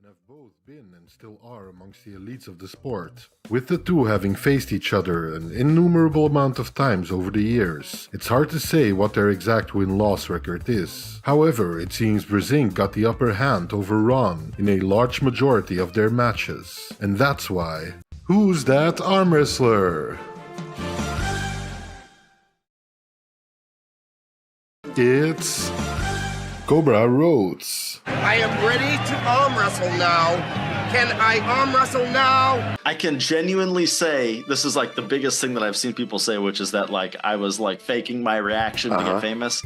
have both been and still are amongst the elites of the sport, with the two having faced each other an innumerable amount of times over the years. It's hard to say what their exact win-loss record is. However, it seems Brezink got the upper hand over Ron in a large majority of their matches. And that's why... Who's that arm wrestler? It's... Cobra Rhodes. I am ready to arm wrestle now. Can I arm wrestle now? I can genuinely say this is like the biggest thing that I've seen people say, which is that like I was like faking my reaction to get famous.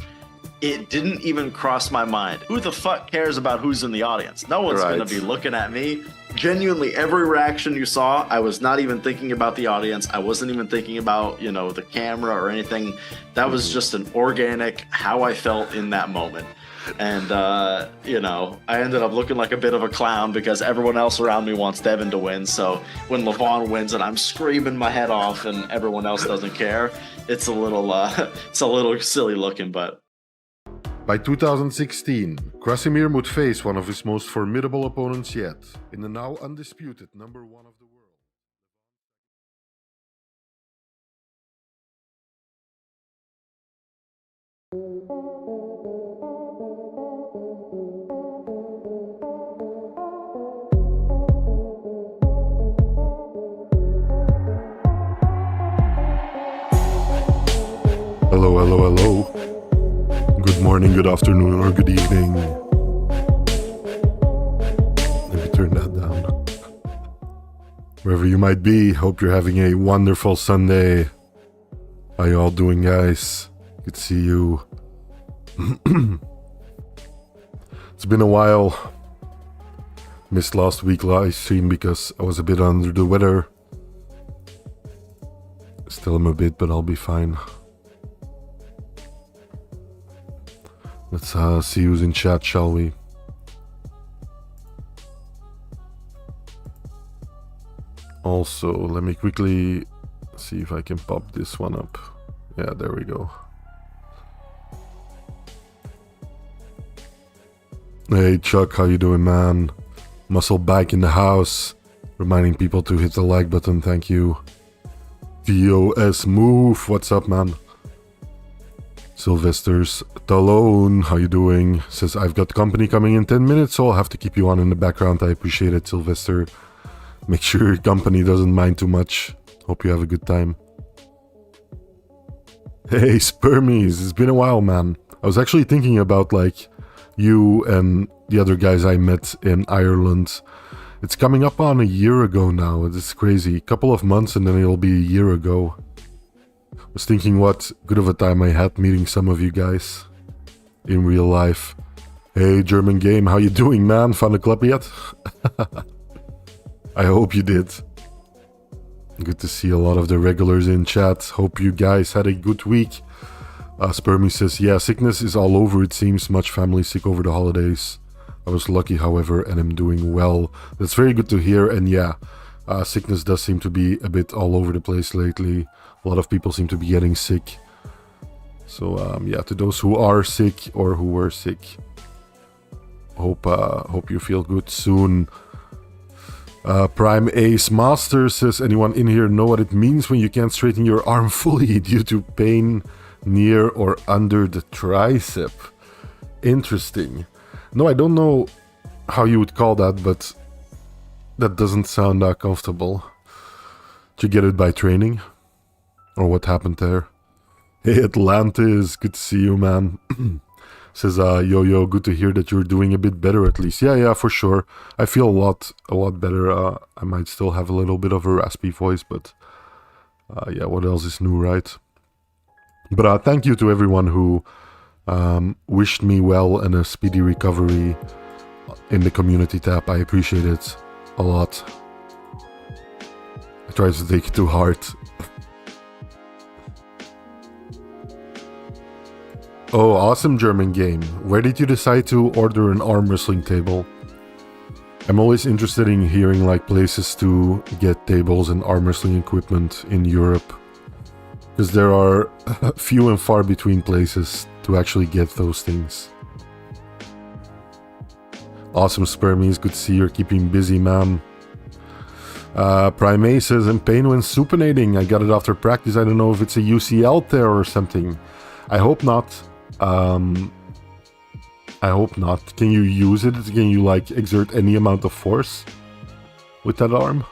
It didn't even cross my mind. Who the fuck cares about who's in the audience? No one's gonna be looking at me. Genuinely, every reaction you saw, I was not even thinking about the audience. I wasn't even thinking about, you know, the camera or anything. That was just an organic how I felt in that moment. And, you know, I ended up looking like a bit of a clown because everyone else around me wants Devin to win. So when Levon wins and I'm screaming my head off and everyone else doesn't care, it's a little silly looking, but... By 2016, Krasimir would face one of his most formidable opponents yet, in the now undisputed #1 of the world. Hello, hello, hello. Good morning, good afternoon, or good evening. Let me turn that down. Wherever you might be, hope you're having a wonderful Sunday. How you all doing, guys? Good to see you. It's been a while. Missed last week live stream because I was a bit under the weather. Still am a bit, but I'll be fine. Let's see who's in chat, shall we? Also, let me quickly see if I can pop this one up. Yeah, there we go. Hey Chuck, how you doing, man? Muscle back in the house. Reminding people to hit the like button, thank you. DOS Move, what's up, man? Sylvester's Talone, how you doing? Says, I've got company coming in 10 minutes, so I'll have to keep you on in the background. I appreciate it, Sylvester. Make sure your company doesn't mind too much. Hope you have a good time. Hey, Spermies, it's been a while, man. I was actually thinking about, like, you and the other guys I met in Ireland. It's coming up on a year ago now. It's crazy. A couple of months and then it'll be a year ago. Was thinking what good of a time I had meeting some of you guys in real life. Hey, German Game, how you doing, man? Found a club yet? I hope you did. Good to see a lot of the regulars in chat. Hope you guys had a good week. Spermy says, yeah, sickness is all over, it seems. Much family sick over the holidays. I was lucky, however, and I'm doing well. That's very good to hear, and yeah, sickness does seem to be a bit all over the place lately. A lot of people seem to be getting sick. So yeah, to those who are sick or who were sick, hope you feel good soon. Prime Ace Master says, anyone in here know what it means when you can't straighten your arm fully due to pain near or under the tricep? Interesting. No, I don't know how you would call that, but that doesn't sound that comfortable. Did you get it by training? Or what happened there? Hey Atlantis, good to see you, man. Says, yo, good to hear that you're doing a bit better at least. Yeah, for sure. I feel a lot better. I might still have a little bit of a raspy voice, but yeah, what else is new, right? But thank you to everyone who wished me well and a speedy recovery in the community tab. I appreciate it a lot. I try to take it to heart. Oh, awesome, German Game. Where did you decide to order an arm wrestling table? I'm always interested in hearing like places to get tables and arm wrestling equipment in Europe, because there are few and far between places to actually get those things. Awesome, Spermies. Good to see you're keeping busy, man. Prime A says, in pain when supinating. I got it after practice. I don't know if it's a UCL tear or something. I hope not. I hope not. Can you use it? Can you like exert any amount of force with that arm?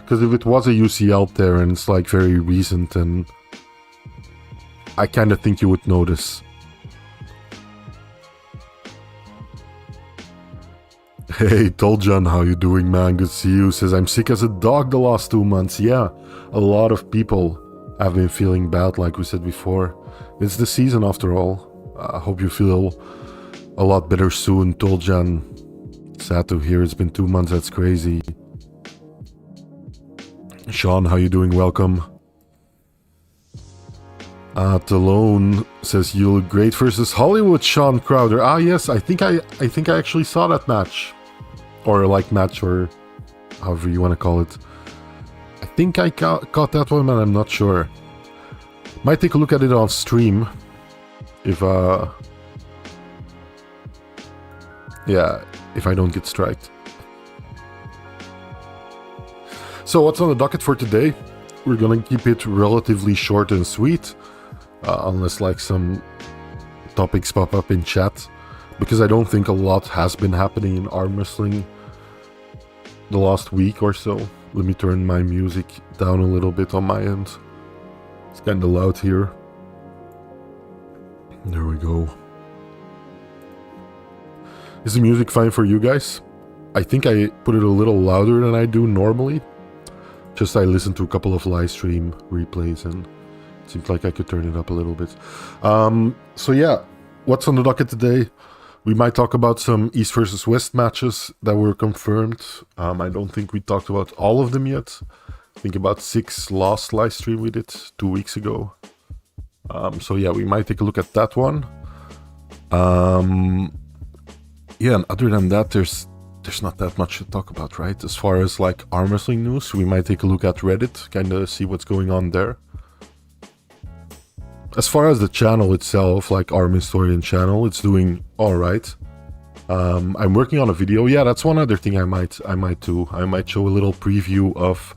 Because if it was a UCL tear and it's like very recent, then I kind of think you would notice. Hey, Toljan, how you doing, man? Good to see you. Says, I'm sick as a dog the last 2 months. Yeah, a lot of people have been feeling bad, like we said before. It's the season after all. I hope you feel a lot better soon, Toljan. Sad to hear. It's been 2 months. That's crazy. Sean, how you doing? Welcome. Talone says, you look great versus Hollywood, Sean Crowder. Ah, yes, I think I actually saw that match. Or like match, or however you want to call it. I think I caught that one, and I'm not sure. Might take a look at it on stream. If yeah, if I don't get striked. So what's on the docket for today? We're gonna keep it relatively short and sweet. Unless like some topics pop up in chat. Because I don't think a lot has been happening in arm wrestling the last week or so. Let me turn my music down a little bit on my end. It's kinda loud here. There we go. Is the music fine for you guys? I think I put it a little louder than I do normally. Just I listened to a couple of live stream replays and it seemed like I could turn it up a little bit. So yeah, what's on the docket today? We might talk about some East versus West matches that were confirmed. I don't think we talked about all of them yet. I think about 6 last live stream we did 2 weeks ago. So yeah, we might take a look at that one. Yeah, and other than that, there's not that much to talk about, right? As far as like arm wrestling news, we might take a look at Reddit, kind of see what's going on there. As far as the channel itself, like Arm Historian channel, it's doing all right. I'm working on a video. Yeah, that's one other thing I might do. I might show a little preview of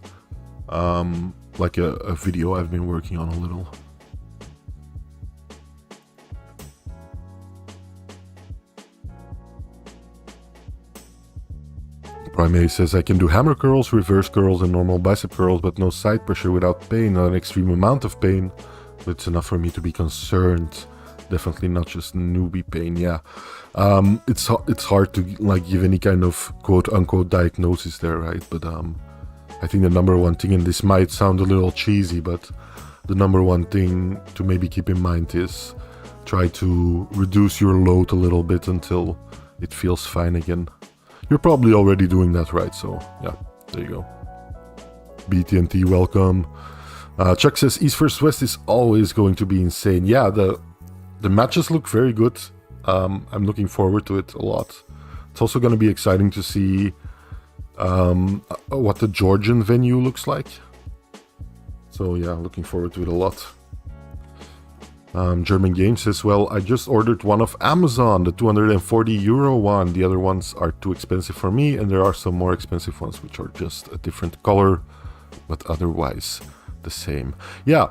like a video I've been working on a little. Primary says, I can do hammer curls, reverse curls, and normal bicep curls, but no side pressure without pain, not an extreme amount of pain. But it's enough for me to be concerned. Definitely not just newbie pain, yeah. It's hard to like give any kind of quote-unquote diagnosis there, right? But I think the number one thing, and this might sound a little cheesy, but the number one thing to maybe keep in mind is try to reduce your load a little bit until it feels fine again. You're probably already doing that, right? So yeah, there you go. BTNT, welcome. Chuck says East vs West is always going to be insane. Yeah, the matches look very good. I'm looking forward to it a lot. It's also going to be exciting to see what the Georgian venue looks like. So yeah, looking forward to it a lot. German Game says, well, I just ordered one off Amazon, the €240 one. The other ones are too expensive for me, and there are some more expensive ones which are just a different color, but otherwise the same. Yeah,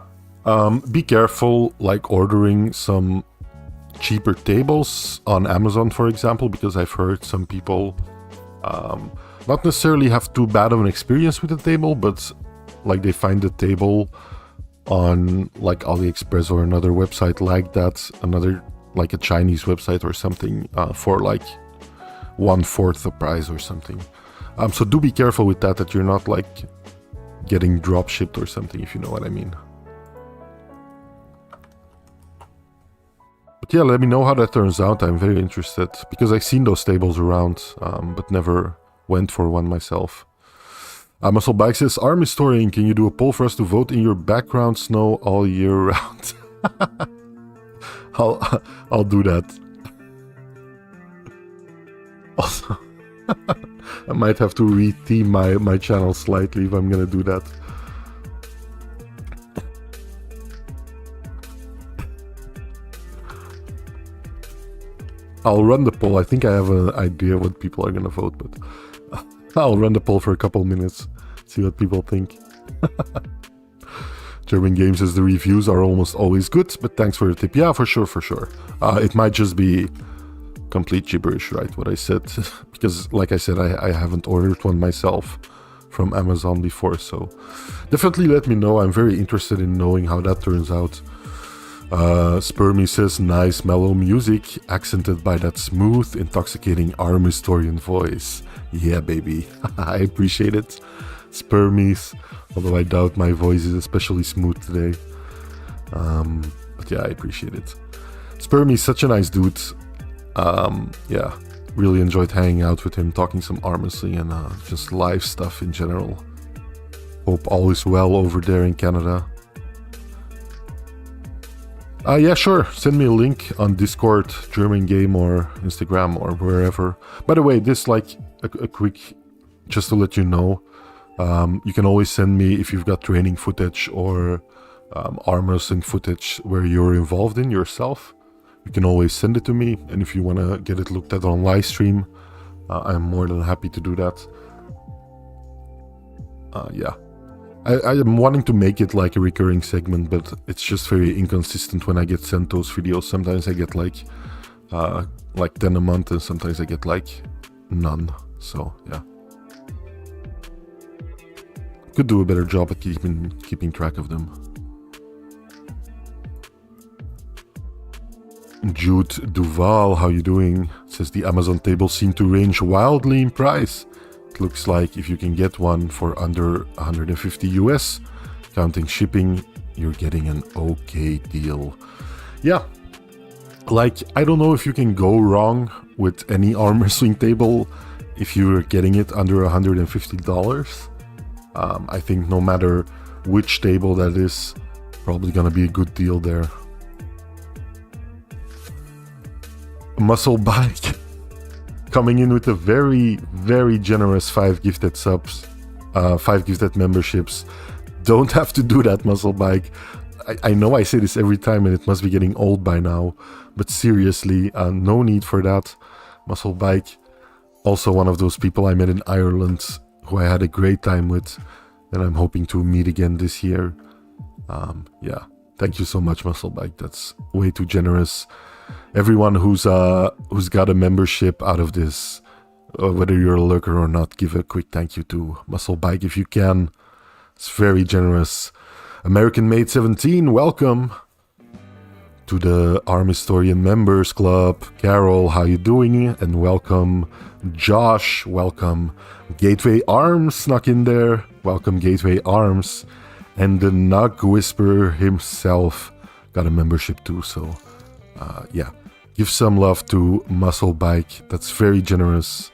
be careful like ordering some cheaper tables on Amazon, for example, because I've heard some people not necessarily have too bad of an experience with the table, but like they find the table on like AliExpress or another website like that, another like a Chinese website or something, for like 1/4 the price or something. So do be careful with that you're not like getting drop shipped or something, if you know what I mean. But yeah, let me know how that turns out. I'm very interested because I've seen those tables around, but never went for one myself. Muscle Bike says, Arm Historian, can you do a poll for us to vote in your background snow all year round? I'll do that. Also, I might have to re-theme my channel slightly if I'm gonna do that. I'll run the poll. I think I have an idea what people are gonna vote, but I'll run the poll for a couple minutes, see what people think. German Game says the reviews are almost always good, but thanks for the tip. Yeah, for sure, for sure. It might just be complete gibberish, right, what I said, because like I said, I haven't ordered one myself from Amazon before, so definitely let me know. I'm very interested in knowing how that turns out. Spermy says, nice mellow music, accented by that smooth, intoxicating ARM historian voice. Yeah, baby. I appreciate it. Spermies, although I doubt my voice is especially smooth today. But yeah, I appreciate it. Spermy is such a nice dude. Yeah, really enjoyed hanging out with him, talking some arm wrestling and just live stuff in general. Hope all is well over there in Canada. Yeah, sure. Send me a link on Discord, German Game, or Instagram, or wherever. By the way, this like a quick, just to let you know, you can always send me if you've got training footage or arm wrestling footage where you're involved in yourself. You can always send it to me, and if you want to get it looked at on live stream, I'm more than happy to do that. Yeah. I am wanting to make it like a recurring segment, but it's just very inconsistent when I get sent those videos. Sometimes I get like 10 a month, and sometimes I get like none. So yeah, could do a better job at keeping track of them. Jude Duval, how you doing? Says the Amazon tables seem to range wildly in price. It looks like if you can get one for under 150 US, counting shipping, you're getting an okay deal. Yeah, like I don't know if you can go wrong with any arm wrestling table if you're getting it under $150. I think no matter which table that is, probably gonna be a good deal there. Muscle Bike coming in with a very, very generous 5 gifted subs, 5 gifted memberships. Don't have to do that, Muscle Bike. I know I say this every time and it must be getting old by now, but seriously, no need for that. Muscle Bike, also one of those people I met in Ireland who I had a great time with, and I'm hoping to meet again this year. Yeah, thank you so much, Muscle Bike. That's way too generous. Everyone who's got a membership out of this, whether you're a lurker or not, give a quick thank you to Muscle Bike if you can. It's very generous. American Made 17, welcome to the Arm Historian Members Club. Carol, how you doing? And welcome. Josh, welcome. Gateway Arms snuck in there. Welcome, Gateway Arms. And the Nug Whisperer himself got a membership too, so yeah, give some love to Muscle Bike. That's very generous,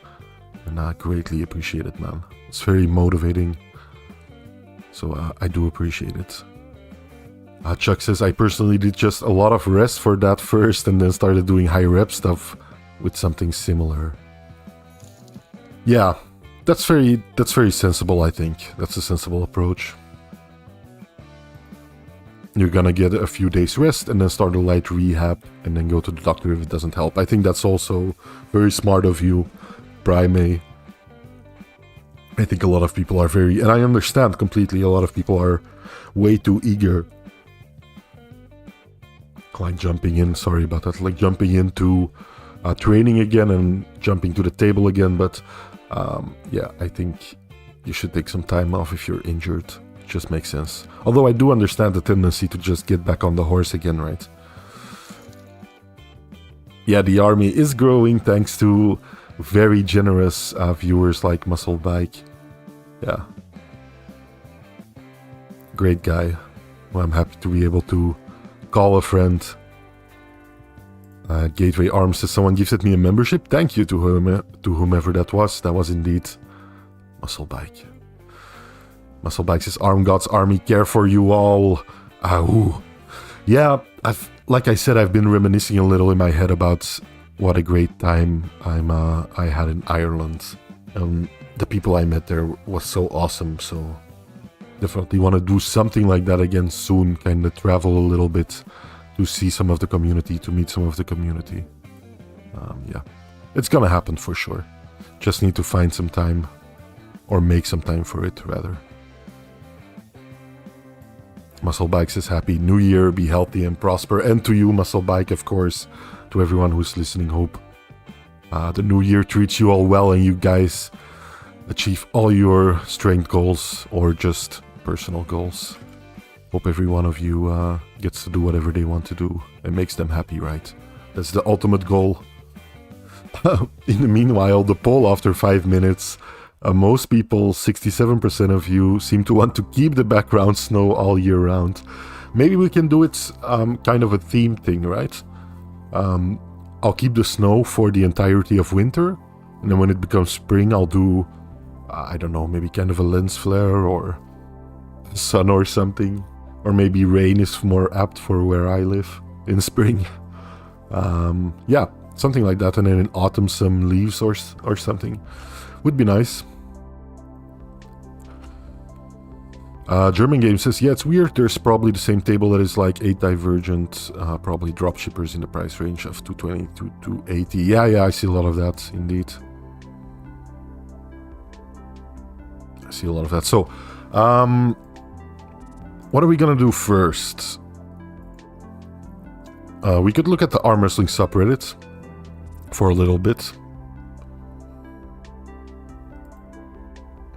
and I greatly appreciate it, man. It's very motivating, so I do appreciate it. Chuck says, I personally did just a lot of rest for that first, and then started doing high rep stuff with something similar. Yeah, that's very sensible. I think that's a sensible approach. You're gonna get a few days rest and then start a light rehab and then go to the doctor if it doesn't help. I think that's also very smart of you, Prime. I think a lot of people are very, and I understand completely, a lot of people are way too eager. Like jumping in, sorry about that, like jumping into training again and jumping to the table again. But yeah, I think you should take some time off if you're injured. Just makes sense. Although I do understand the tendency to just get back on the horse again, right? Yeah, the army is growing thanks to very generous viewers like Muscle Bike. Yeah. Great guy. Well, I'm happy to be able to call a friend. Gateway Arms says someone gifted me a membership. Thank you to whomever that was. That was indeed Muscle Bike. Muscle Bike says, Arm Gods Army, care for you all. Yeah, like I said, I've been reminiscing a little in my head about what a great time I had in Ireland. The people I met there was so awesome, so definitely want to do something like that again soon, kind of travel a little bit to see some of the community, to meet some of the community. Yeah, it's gonna happen for sure. Just need to find some time, or make some time for it, rather. Muscle Bike says, Happy New Year, be healthy and prosper. And to you, Muscle Bike, of course, to everyone who's listening, hope the new year treats you all well and you guys achieve all your strength goals or just personal goals. Hope every one of you gets to do whatever they want to do and makes them happy, right? That's the ultimate goal. In the meanwhile, the poll after 5 minutes, most people, 67% of you, seem to want to keep the background snow all year round. Maybe we can do it kind of a theme thing, right? I'll keep the snow for the entirety of winter, and then when it becomes spring, I'll do, I don't know, maybe kind of a lens flare or sun or something. Or maybe rain is more apt for where I live in spring. Yeah, something like that. And then in autumn, some leaves or something. Would be nice. German Game says, yeah, it's weird. There's probably the same table that is like 8 Divergent, probably dropshippers in the price range of 220 to 280. Yeah, I see a lot of that, indeed. I see a lot of that. So, what are we gonna do first? We could look at the arm wrestling subreddit for a little bit.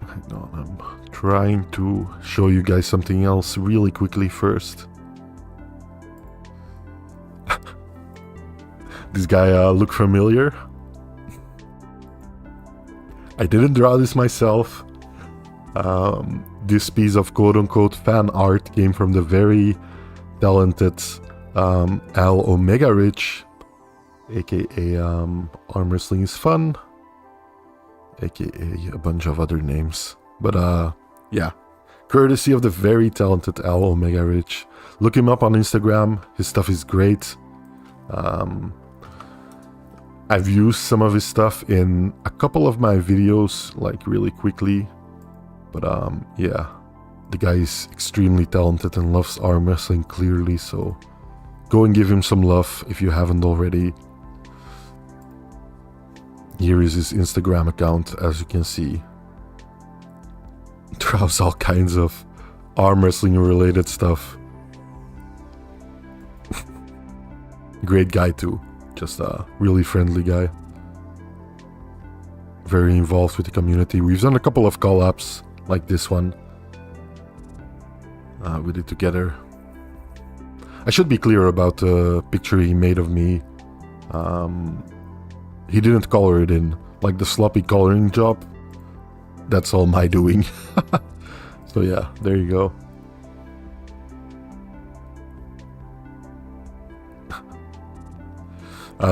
Hang on, I'm trying to show you guys something else really quickly first. This guy look familiar? I didn't draw this myself. This piece of quote-unquote fan art came from the very talented Al Omega Rich, aka Arm Wrestling is Fun, aka a bunch of other names. But yeah, courtesy of the very talented Al Omega Rich. Look him up on Instagram, his stuff is great. I've used some of his stuff in a couple of my videos, like really quickly. But yeah, the guy is extremely talented and loves arm wrestling clearly, so go and give him some love if you haven't already. Here is his Instagram account, as you can see. Draws all kinds of arm wrestling related stuff. Great guy too, just a really friendly guy. Very involved with the community. We've done a couple of collabs like this one. We did together. I should be clear about the picture he made of me. He didn't color it in, like the sloppy coloring job. That's all my doing. So yeah, there you go.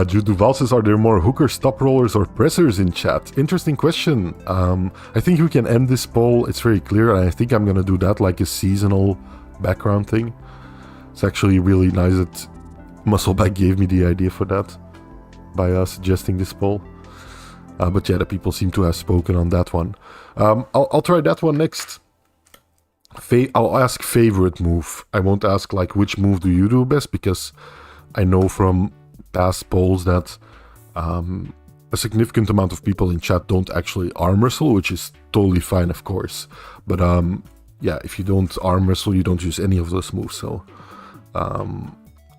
Jude Duval says, are there more hookers, top rollers, or pressers in chat? Interesting question. I think we can end this poll. It's very clear, and I think I'm gonna do that like a seasonal background thing. It's actually really nice that Muscleback gave me the idea for that by suggesting this poll. But yeah, the people seem to have spoken on that one. I'll try that one next. I'll ask favorite move. I won't ask like which move do you do best, because I know from past polls that a significant amount of people in chat don't actually arm wrestle, which is totally fine, of course. But yeah, if you don't arm wrestle, you don't use any of those moves. So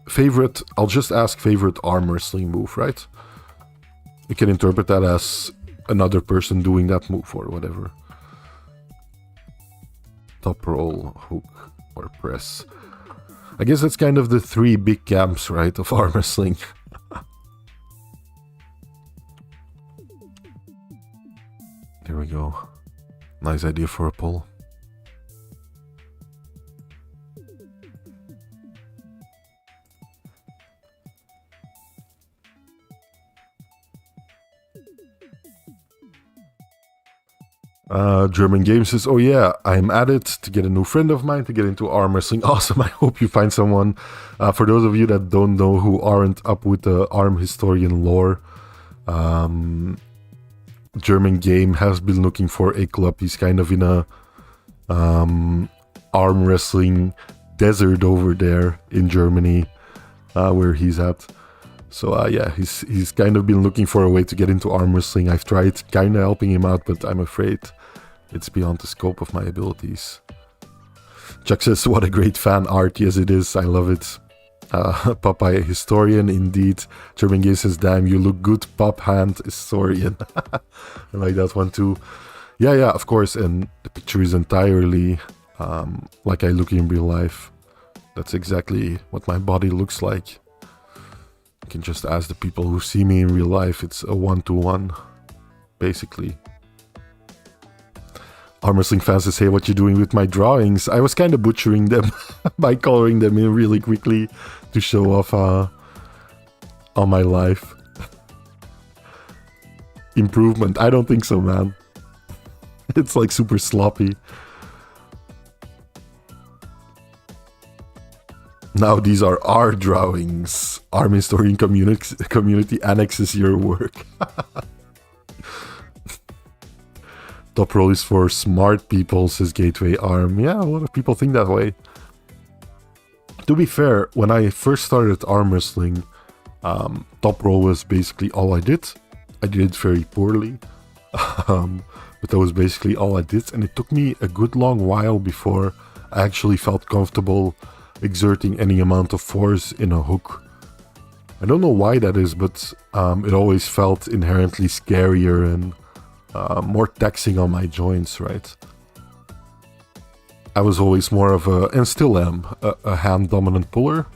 favorite, I'll just ask favorite arm wrestling move, right? You can interpret that as another person doing that move or whatever. Top roll, hook, or press. I guess that's kind of the three big camps, right, of arm wrestling. There we go. Nice idea for a poll. German Game says, oh yeah, I'm at it to get a new friend of mine to get into arm wrestling. Awesome, I hope you find someone. For those of you that don't know, who aren't up with the arm historian lore, German Game has been looking for a club. He's kind of in a arm wrestling desert over there in Germany, where he's at. So yeah, he's kind of been looking for a way to get into arm wrestling. I've tried kind of helping him out, but I'm afraid it's beyond the scope of my abilities. Chuck says, what a great fan art. Yes, it is. I love it. Popeye historian, indeed. German Gay says, damn, you look good, Pop Hand historian. I like that one too. Yeah, of course. And the picture is entirely like I look in real life. That's exactly what my body looks like. You can just ask the people who see me in real life. It's a one-to-one, basically. Arm wrestling fans say, hey, what you doing with my drawings? I was kind of butchering them by coloring them in really quickly to show off on my life. Improvement? I don't think so, man. It's like super sloppy. Now these are our drawings. Arm historian community annexes your work. Top roll is for smart people, says Gateway Arm. Yeah, a lot of people think that way. To be fair, when I first started arm wrestling, top roll was basically all I did. I did it very poorly, but that was basically all I did. And it took me a good long while before I actually felt comfortable exerting any amount of force in a hook. I don't know why that is, but it always felt inherently scarier and more taxing on my joints, right? I was always more of a, and still am, a hand-dominant puller.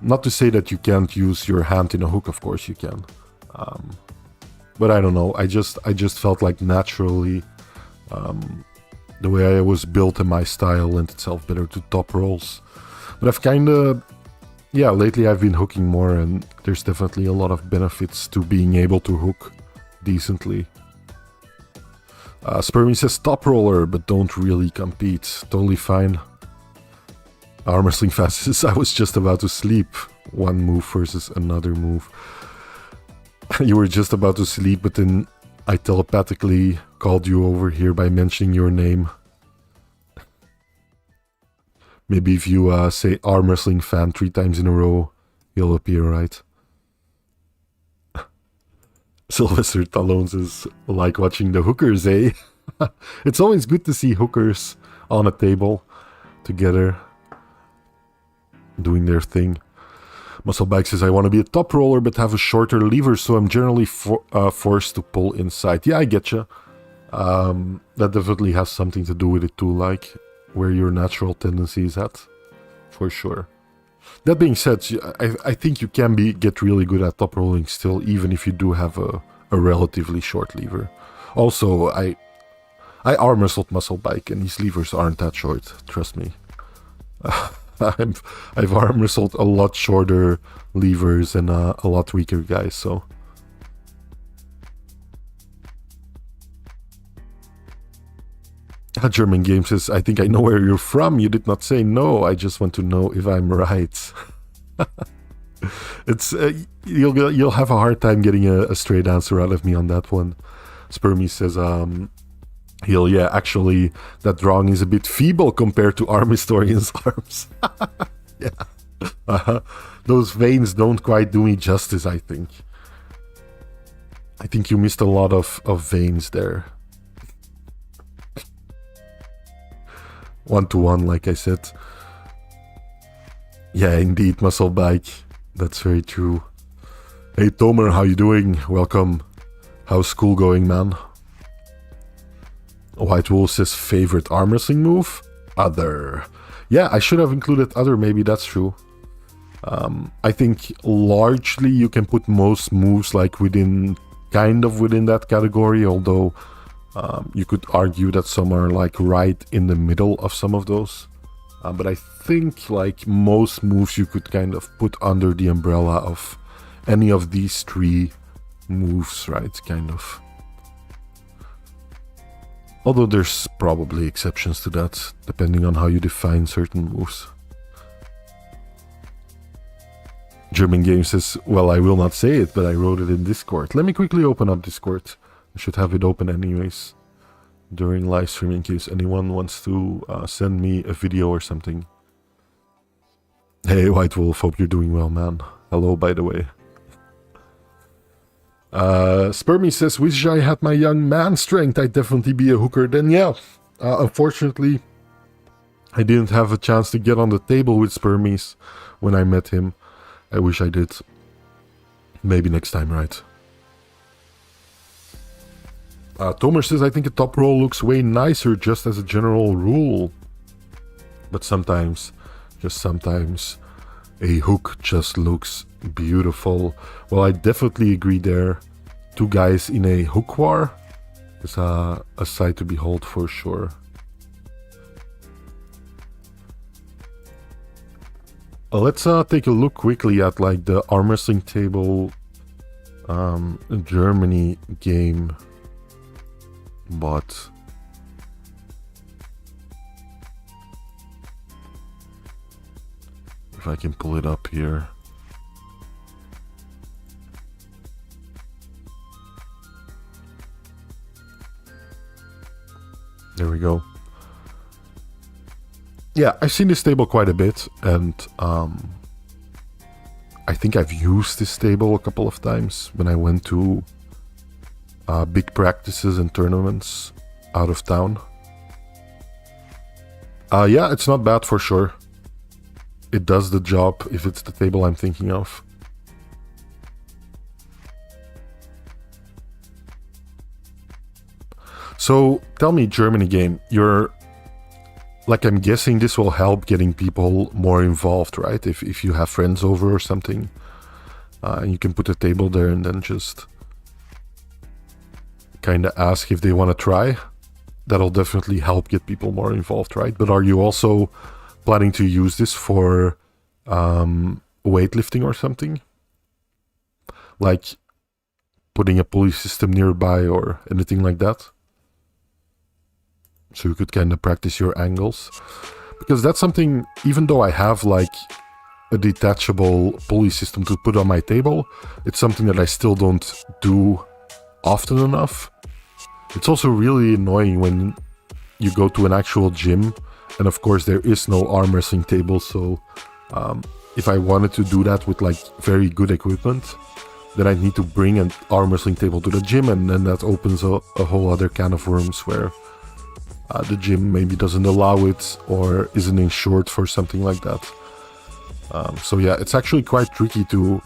Not to say that you can't use your hand in a hook, of course you can. But I don't know, I just felt like naturally the way I was built and my style lent itself better to top rolls. But I've kind of, yeah, lately I've been hooking more, and there's definitely a lot of benefits to being able to hook decently. Spermy says top roller, but don't really compete. Totally fine. Arm wrestling fast says, I was just about to sleep. One move versus another move. You were just about to sleep, but then I telepathically called you over here by mentioning your name. Maybe if you say arm wrestling fan 3 times in a row, you'll appear, right? Sylvester Stallone says, like watching the hookers, eh? It's always good to see hookers on a table together, doing their thing. Musclebike says, I want to be a top roller but have a shorter lever, so I'm generally forced to pull inside. Yeah, I get you. That definitely has something to do with it too, like where your natural tendency is at, for sure. That being said, I think you can get really good at top rolling still, even if you do have a relatively short lever. Also, I arm wrestled Musclebike, and his levers aren't that short, trust me. I've arm wrestled a lot shorter levers and a lot weaker guys, so... German Game says, I think I know where you're from. You did not say no. I just want to know if I'm right. It's you'll have a hard time getting a straight answer out of me on that one. Spermy says, actually, that drawing is a bit feeble compared to Arm Historian's arms. Yeah. Those veins don't quite do me justice, I think. I think you missed a lot of veins there. 1-to-1, like I said. Yeah, indeed, Musclebike. That's very true. Hey, Tomer, how you doing? Welcome. How's school going, man? White Wolf says favorite arm wrestling move? Other. Yeah, I should have included other, maybe that's true. I think largely you can put most moves like within that category, although you could argue that some are like right in the middle of some of those. But I think like most moves you could kind of put under the umbrella of any of these 3 moves, right? Kind of. Although there's probably exceptions to that, depending on how you define certain moves. German Game says, well, I will not say it, but I wrote it in Discord. Let me quickly open up Discord. I should have it open anyways during live stream in case anyone wants to send me a video or something. Hey, White Wolf, hope you're doing well, man. Hello, by the way. Spermy says, wish I had my young man strength. I'd definitely be a hooker. Then yeah, unfortunately, I didn't have a chance to get on the table with Spermies when I met him. I wish I did. Maybe next time, right? Tomer says, I think a top roll looks way nicer just as a general rule. But sometimes, just sometimes, a hook just looks beautiful. Well, I definitely agree there. Two guys in a hook war is a sight to behold for sure. Let's take a look quickly at like the arm wrestling table Germany game bot. If I can pull it up here. There we go. Yeah, I've seen this table quite a bit, and I think I've used this table a couple of times when I went to big practices and tournaments out of town. Yeah, it's not bad for sure. It does the job if it's the table I'm thinking of. So tell me, Germany game, you're like, I'm guessing this will help getting people more involved, right? If you have friends over or something, and you can put a table there and then just kind of ask if they want to try. That'll definitely help get people more involved, right? But are you also planning to use this for weightlifting or something? Like putting a pulley system nearby or anything like that? So you could kind of practice your angles. Because that's something, even though I have like a detachable pulley system to put on my table, it's something that I still don't do often enough. It's also really annoying when you go to an actual gym, and of course there is no arm wrestling table, so if I wanted to do that with like very good equipment, then I need to bring an arm wrestling table to the gym, and then that opens a whole other can of worms where the gym maybe doesn't allow it or isn't insured for something like that. So yeah, it's actually quite tricky to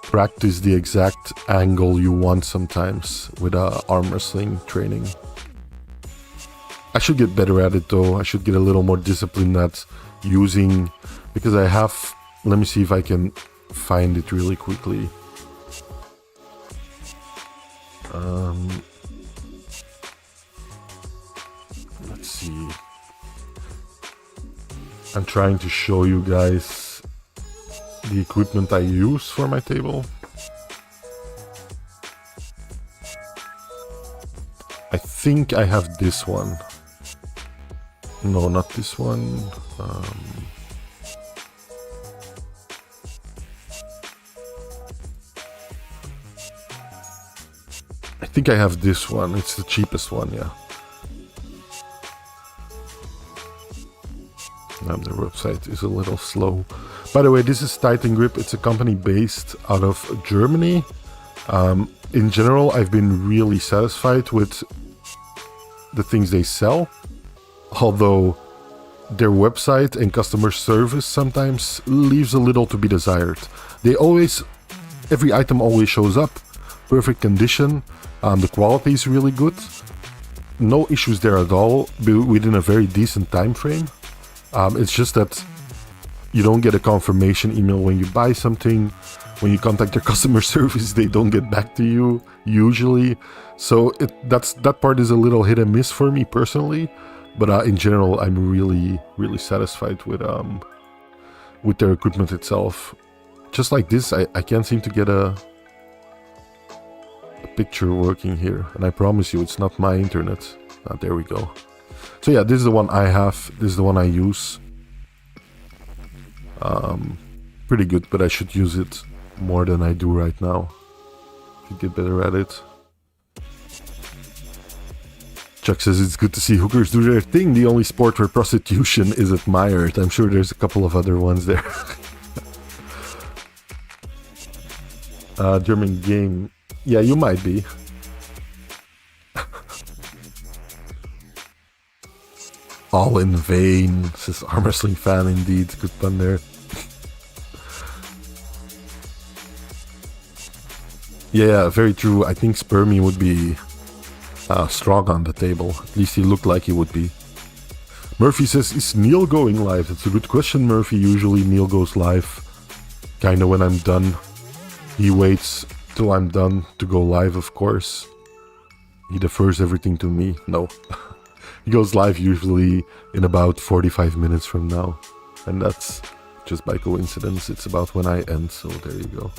practice the exact angle you want sometimes with arm wrestling training. I should get better at it though. I should get a little more disciplined at using, because I have, let me see if I can find it really quickly. Let's see. I'm trying to show you guys the equipment I use for my table. I think I have this one. No, not this one. I think I have this one. It's the cheapest one, yeah. Their website is a little slow. By the way, this is Titan Grip. It's a company based out of Germany. In general, I've been really satisfied with the things they sell. Although their website and customer service sometimes leaves a little to be desired. They always, every item always shows up, perfect condition. The quality is really good. No issues there at all, within a very decent time frame. It's just that you don't get a confirmation email when you buy something. When you contact your customer service, they don't get back to you usually. So that part is a little hit and miss for me personally. But in general, I'm really, really satisfied with their equipment itself. Just like this, I can't seem to get a picture working here. And I promise you, it's not my internet. There we go. So yeah, this is the one I have. This is the one I use. Pretty good, but I should use it more than I do right now. Should get better at it. Chuck says it's good to see hookers do their thing. The only sport where prostitution is admired. I'm sure there's a couple of other ones there. German game Yeah, you might be. All in vain, says arm wrestling fan indeed. Good pun there. Yeah, very true. I think Spermy would be strong on the table. At least he looked like he would be. Murphy says, is Neil going live? That's a good question, Murphy. Usually Neil goes live kinda when I'm done. He waits till I'm done to go live, of course. He defers everything to me. No. He goes live usually in about 45 minutes from now. And that's just by coincidence. It's about when I end, so there you go.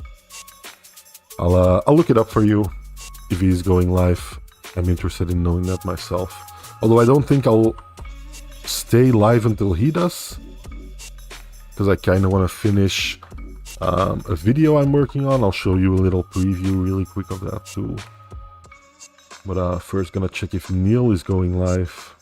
I'll look it up for you if he's going live. I'm interested in knowing that myself. Although I don't think I'll stay live until he does. Because I kind of want to finish a video I'm working on. I'll show you a little preview really quick of that too. But first gonna check if Neil is going live.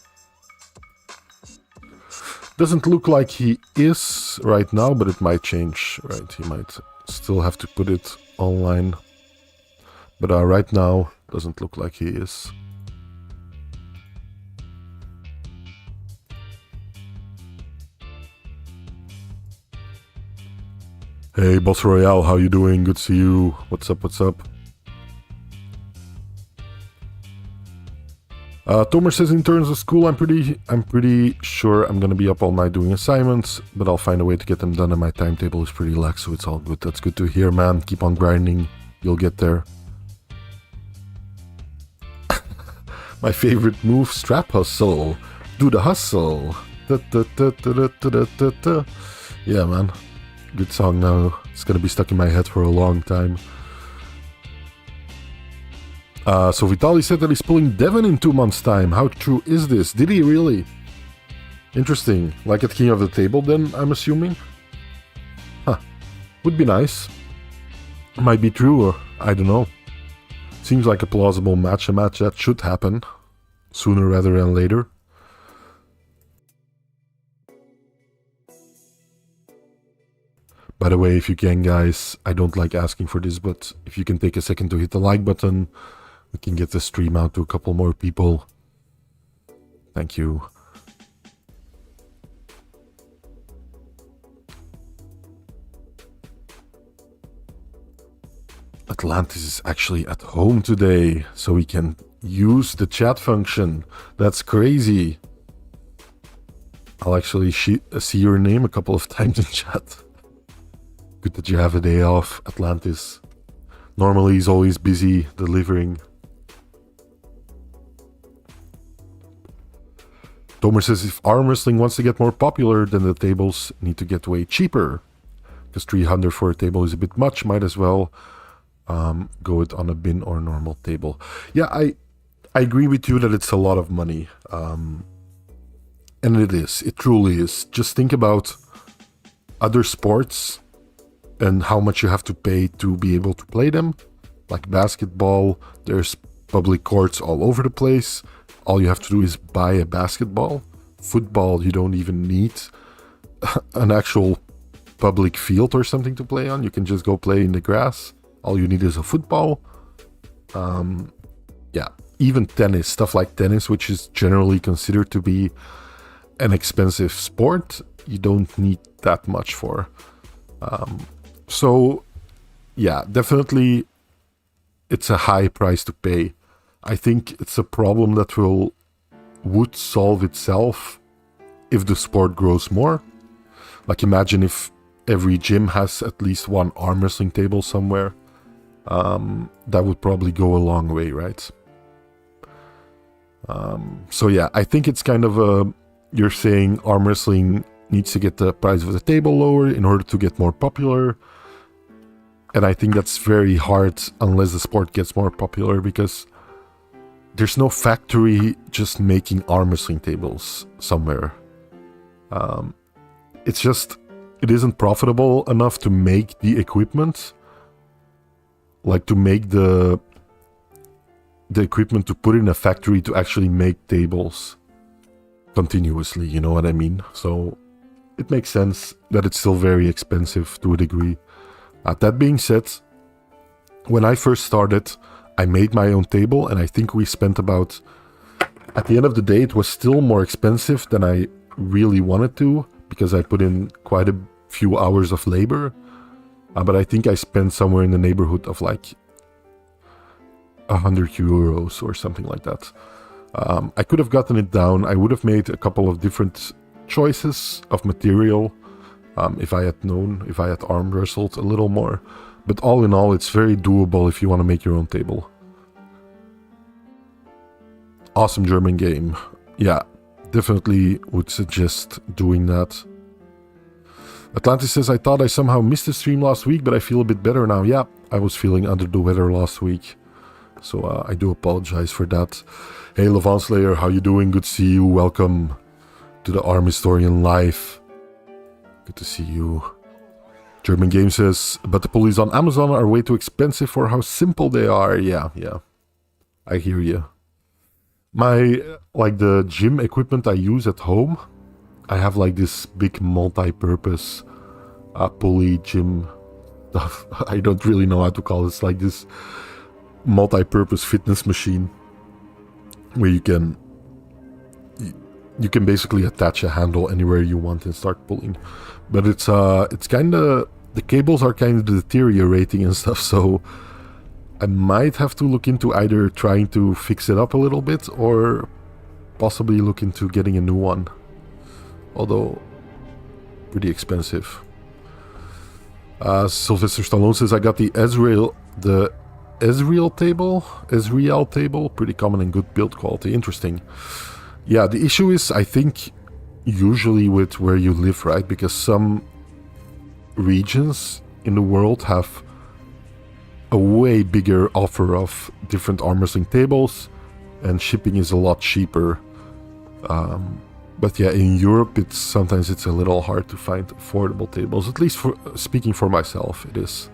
Doesn't look like he is right now, but it might change, right? He might still have to put it online. But right now, doesn't look like he is. Hey, Boss Royale, how you doing? Good to see you. What's up, what's up? Tomer says, in terms of school, I'm pretty sure I'm gonna be up all night doing assignments, but I'll find a way to get them done, and my timetable is pretty lax, so it's all good. That's good to hear, man. Keep on grinding. You'll get there. My favorite move, strap hustle. Do the hustle. Yeah, man. Good song now. It's gonna be stuck in my head for a long time. So Vitali said that he's pulling Devon in 2 months' time. How true is this? Did he really? Interesting. Like at King of the Table then, I'm assuming? Huh. Would be nice. Might be true, or I don't know. Seems like a plausible match, a match that should happen sooner rather than later. By the way, if you can, guys, I don't like asking for this, but if you can take a second to hit the like button, we can get the stream out to a couple more people. Thank you. Atlantis is actually at home today, so we can use the chat function. That's crazy. I'll actually see your name a couple of times in chat. Good that you have a day off, Atlantis. Normally he's always busy delivering. Tomer says, if arm wrestling wants to get more popular, then the tables need to get way cheaper. Because 300 for a table is a bit much, might as well go it on a bin or normal table. Yeah, I agree with you that it's a lot of money. And it is. It truly is. Just think about other sports and how much you have to pay to be able to play them. Like basketball, there's public courts all over the place. All you have to do is buy a basketball. Football, you don't even need an actual public field or something to play on. You can just go play in the grass. All you need is a football. Yeah, even tennis, stuff like tennis, which is generally considered to be an expensive sport, you don't need that much for. So, yeah, definitely it's a high price to pay. I think it's a problem that would solve itself if the sport grows more. Like imagine if every gym has at least one arm wrestling table somewhere. That would probably go a long way, right? So yeah, I think it's kind of you're saying arm wrestling needs to get the price of the table lower in order to get more popular. And I think that's very hard unless the sport gets more popular, because there's no factory just making arm wrestling tables somewhere. It's just, it isn't profitable enough to make the equipment, like to make the equipment to put in a factory to actually make tables continuously, you know what I mean? So it makes sense that it's still very expensive to a degree. That being said, when I first started, I made my own table, and I think we spent about... At the end of the day, it was still more expensive than I really wanted to, because I put in quite a few hours of labor. But I think I spent somewhere in the neighborhood of like 100 euros or something like that. I could have gotten it down. I would have made a couple of different choices of material if I had known, if I had arm wrestled a little more. But all in all, it's very doable if you want to make your own table. Awesome German game. Yeah, definitely would suggest doing that. Atlantis says, I thought I somehow missed the stream last week, but I feel a bit better now. Yeah, I was feeling under the weather last week. So I do apologize for that. Hey, Levant Slayer, how you doing? Good to see you. Welcome to the Arm Historian Live. Good to see you. German Game says, but the pulleys on Amazon are way too expensive for how simple they are. Yeah. I hear you. Like the gym equipment I use at home, I have like this big multi-purpose pulley gym stuff. I don't really know how to call it. It's like this multi-purpose fitness machine where you can basically attach a handle anywhere you want and start pulling. But it's kind of, the cables are kind of deteriorating and stuff, so I might have to look into either trying to fix it up a little bit or possibly look into getting a new one. Although pretty expensive. Sylvester Stallone says, I got the Ezreal table, pretty common and good build quality. Interesting. Yeah, the issue is, I think, usually with where you live, right? Because some regions in the world have a way bigger offer of different arm wrestling tables, and shipping is a lot cheaper. But yeah, in Europe, sometimes it's a little hard to find affordable tables. At least speaking for myself, it is.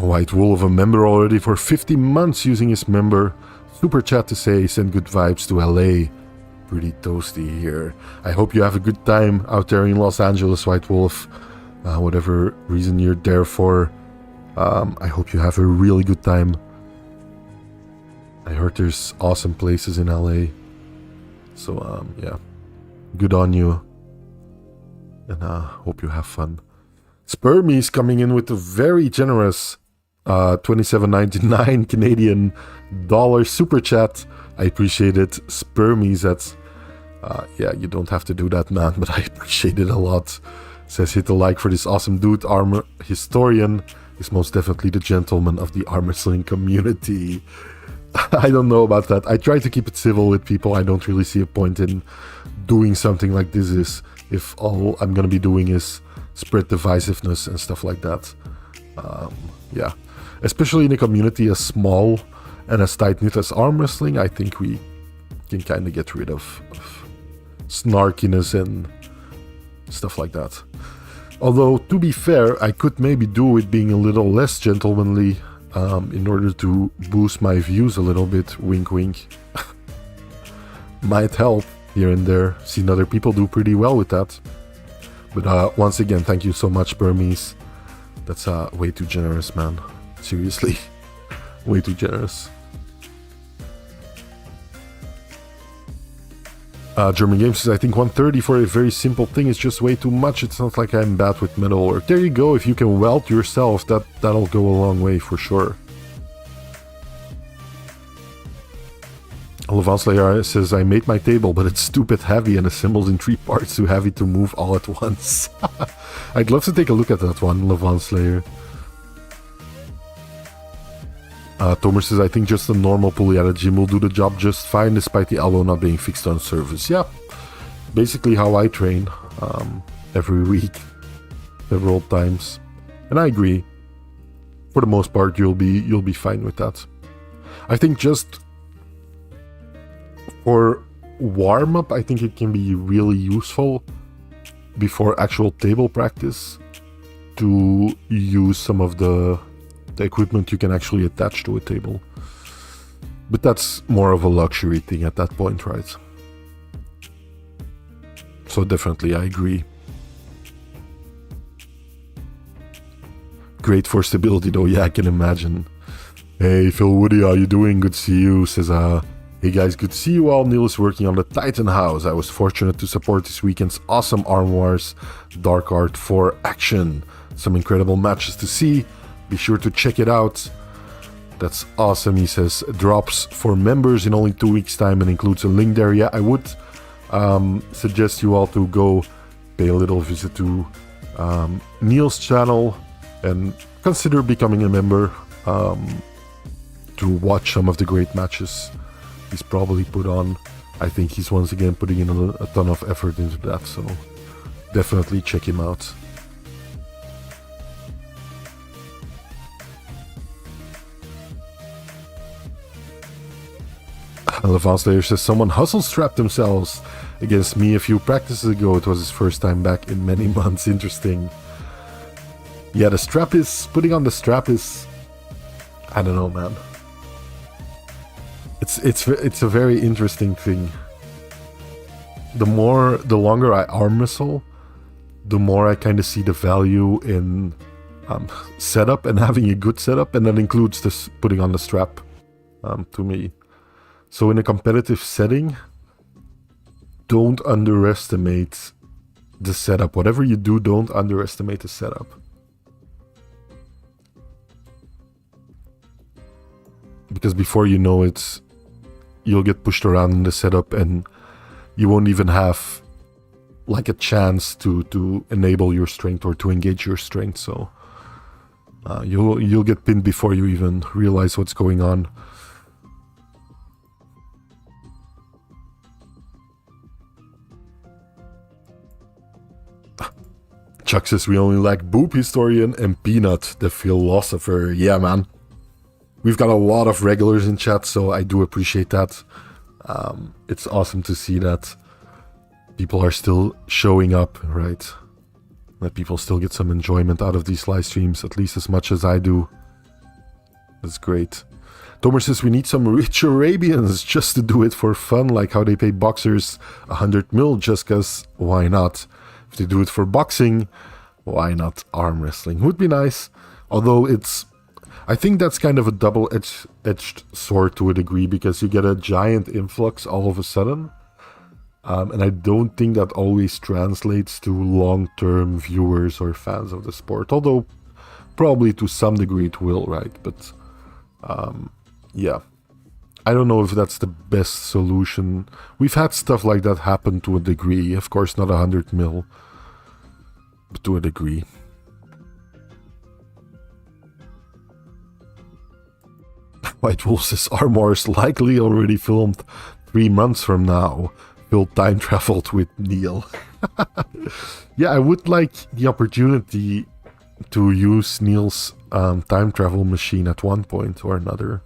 White Wolf, a member already for 50 months, using his member super chat to say send good vibes to LA. Pretty toasty here. I hope you have a good time out there in Los Angeles, White Wolf. Whatever reason you're there for, I hope you have a really good time. I heard there's awesome places in LA. So yeah, good on you. And hope you have fun. Spermie's coming in with a very generous $27.99 Canadian dollar super chat. I appreciate it. Spermies, that's yeah, you don't have to do that, man, but I appreciate it a lot. Says, hit a like for this awesome dude. Armor Historian is most definitely the gentleman of the arm wrestling community. I don't know about that. I try to keep it civil with people. I don't really see a point in doing something like this if all I'm gonna be doing is spread divisiveness and stuff like that. Yeah, especially in a community as small and as tight-knit as arm wrestling, I think we can kind of get rid of snarkiness and stuff like that. Although, to be fair, I could maybe do with being a little less gentlemanly in order to boost my views a little bit. Wink, wink. Might help here and there. Seen other people do pretty well with that. But once again, thank you so much, Burmese. That's way too generous, man. Seriously. Way too generous. German Games says, I think 130 for a very simple thing is just way too much. It's not like I'm bad with metal. Or there you go, if you can weld yourself, that'll go a long way for sure. Levant Slayer says, I made my table, but it's stupid heavy and assembles in 3 parts, too heavy to move all at once. I'd love to take a look at that one, Levant Slayer. Tomer says, I think just a normal pulley at a gym will do the job just fine, despite the elbow not being fixed on surface. Yeah, basically how I train every week, several times. And I agree. For the most part, you'll be fine with that. I think just for warm-up, I think it can be really useful before actual table practice to use some of the equipment you can actually attach to a table. But that's more of a luxury thing at that point, right? So definitely, I agree. Great for stability though, yeah, I can imagine. Hey Phil Woody, how you doing? Good to see you. Says, hey guys, good to see you all. Neil is working on the Titan House. I was fortunate to support this weekend's awesome Arm Wars Dark Art 4 action. Some incredible matches to see. Be sure to check it out. That's awesome. He says, drops for members in only 2 weeks time and includes a link there. Yeah, I would suggest you all to go pay a little visit to Neil's channel and consider becoming a member to watch some of the great matches he's probably put on. I think he's once again putting in a ton of effort into that, so definitely check him out. Levon Slayer says, someone hustle strapped themselves against me a few practices ago. It was his first time back in many months. Interesting. Yeah, putting on the strap is, I don't know, man. It's a very interesting thing. The longer I arm wrestle, the more I kind of see the value in setup and having a good setup, and that includes this putting on the strap to me. So in a competitive setting, don't underestimate the setup. Whatever you do, don't underestimate the setup. Because before you know it, you'll get pushed around in the setup and you won't even have like a chance to enable your strength or to engage your strength. So you'll get pinned before you even realize what's going on. Chuck says we only lack Boob Historian and Peanut, the philosopher. Yeah, man. We've got a lot of regulars in chat, so I do appreciate that. It's awesome to see that people are still showing up, right? That people still get some enjoyment out of these live streams, at least as much as I do. That's great. Tomer says we need some rich Arabians just to do it for fun, like how they pay boxers 100 mil just cause why not? If they do it for boxing, why not arm wrestling? Would be nice. Although I think that's kind of a double-edged sword to a degree, because you get a giant influx all of a sudden. And I don't think that always translates to long-term viewers or fans of the sport. Although probably to some degree it will, right? But yeah. I don't know if that's the best solution. We've had stuff like that happen to a degree. Of course, not 100 mil, but to a degree. White Wolf says Arm Wars likely already filmed 3 months from now. Phil time traveled with Neil. Yeah, I would like the opportunity to use Neil's time travel machine at one point or another.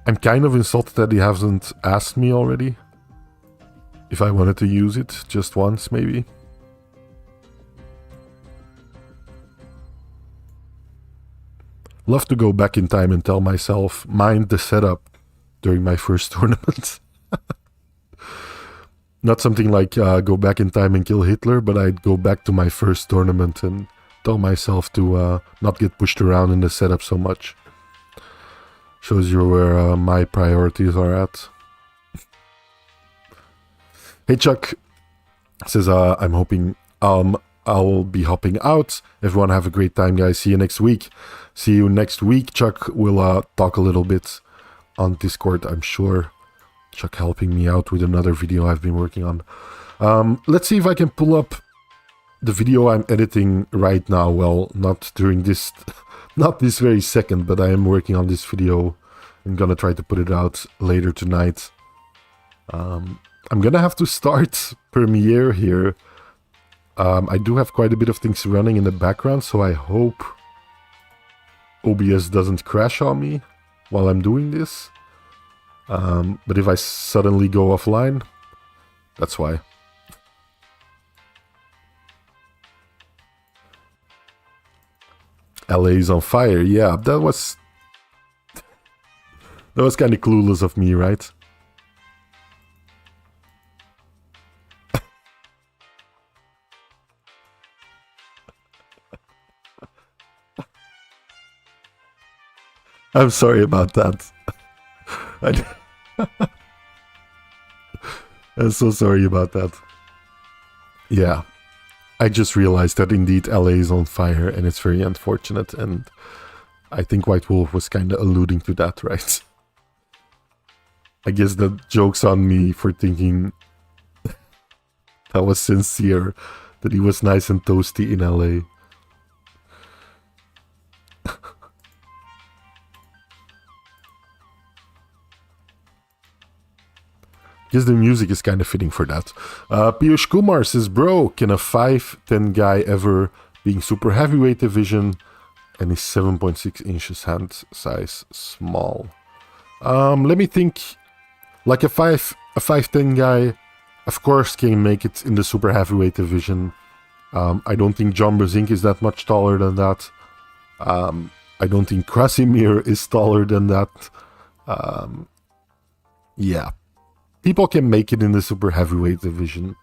I'm kind of insulted that he hasn't asked me already if I wanted to use it just once, maybe. Love to go back in time and tell myself, mind the setup during my first tournament. Not something like go back in time and kill Hitler, but I'd go back to my first tournament and tell myself to not get pushed around in the setup so much. Shows you where my priorities are at. Hey Chuck says, I'm hoping I'll be hopping out. Everyone have a great time, guys. See you next week. See you next week. Chuck will talk a little bit on Discord, I'm sure. Chuck helping me out with another video I've been working on. Let's see if I can pull up the video I'm editing right now. Well, not during this... Not this very second, but I am working on this video. I'm gonna try to put it out later tonight. I'm gonna have to start Premiere here. I do have quite a bit of things running in the background, so I hope OBS doesn't crash on me while I'm doing this. But if I suddenly go offline, that's why. LA is on fire. Yeah, that was kind of clueless of me, right? I'm sorry about that. I'm so sorry about that. Yeah, I just realized that indeed LA is on fire and it's very unfortunate, and I think White Wolf was kind of alluding to that, right? I guess the joke's on me for thinking that was sincere, that he was nice and toasty in LA. Guess the music is kind of fitting for that. Piyush Kumar says, bro, can a 5'10" guy ever being super heavyweight division and his 7.6 inches hand size small? Let me think. Like a 5'10" guy, of course, can make it in the super heavyweight division. I don't think John Brzezinski is that much taller than that. I don't think Krasimir is taller than that. Yeah. People can make it in the super heavyweight division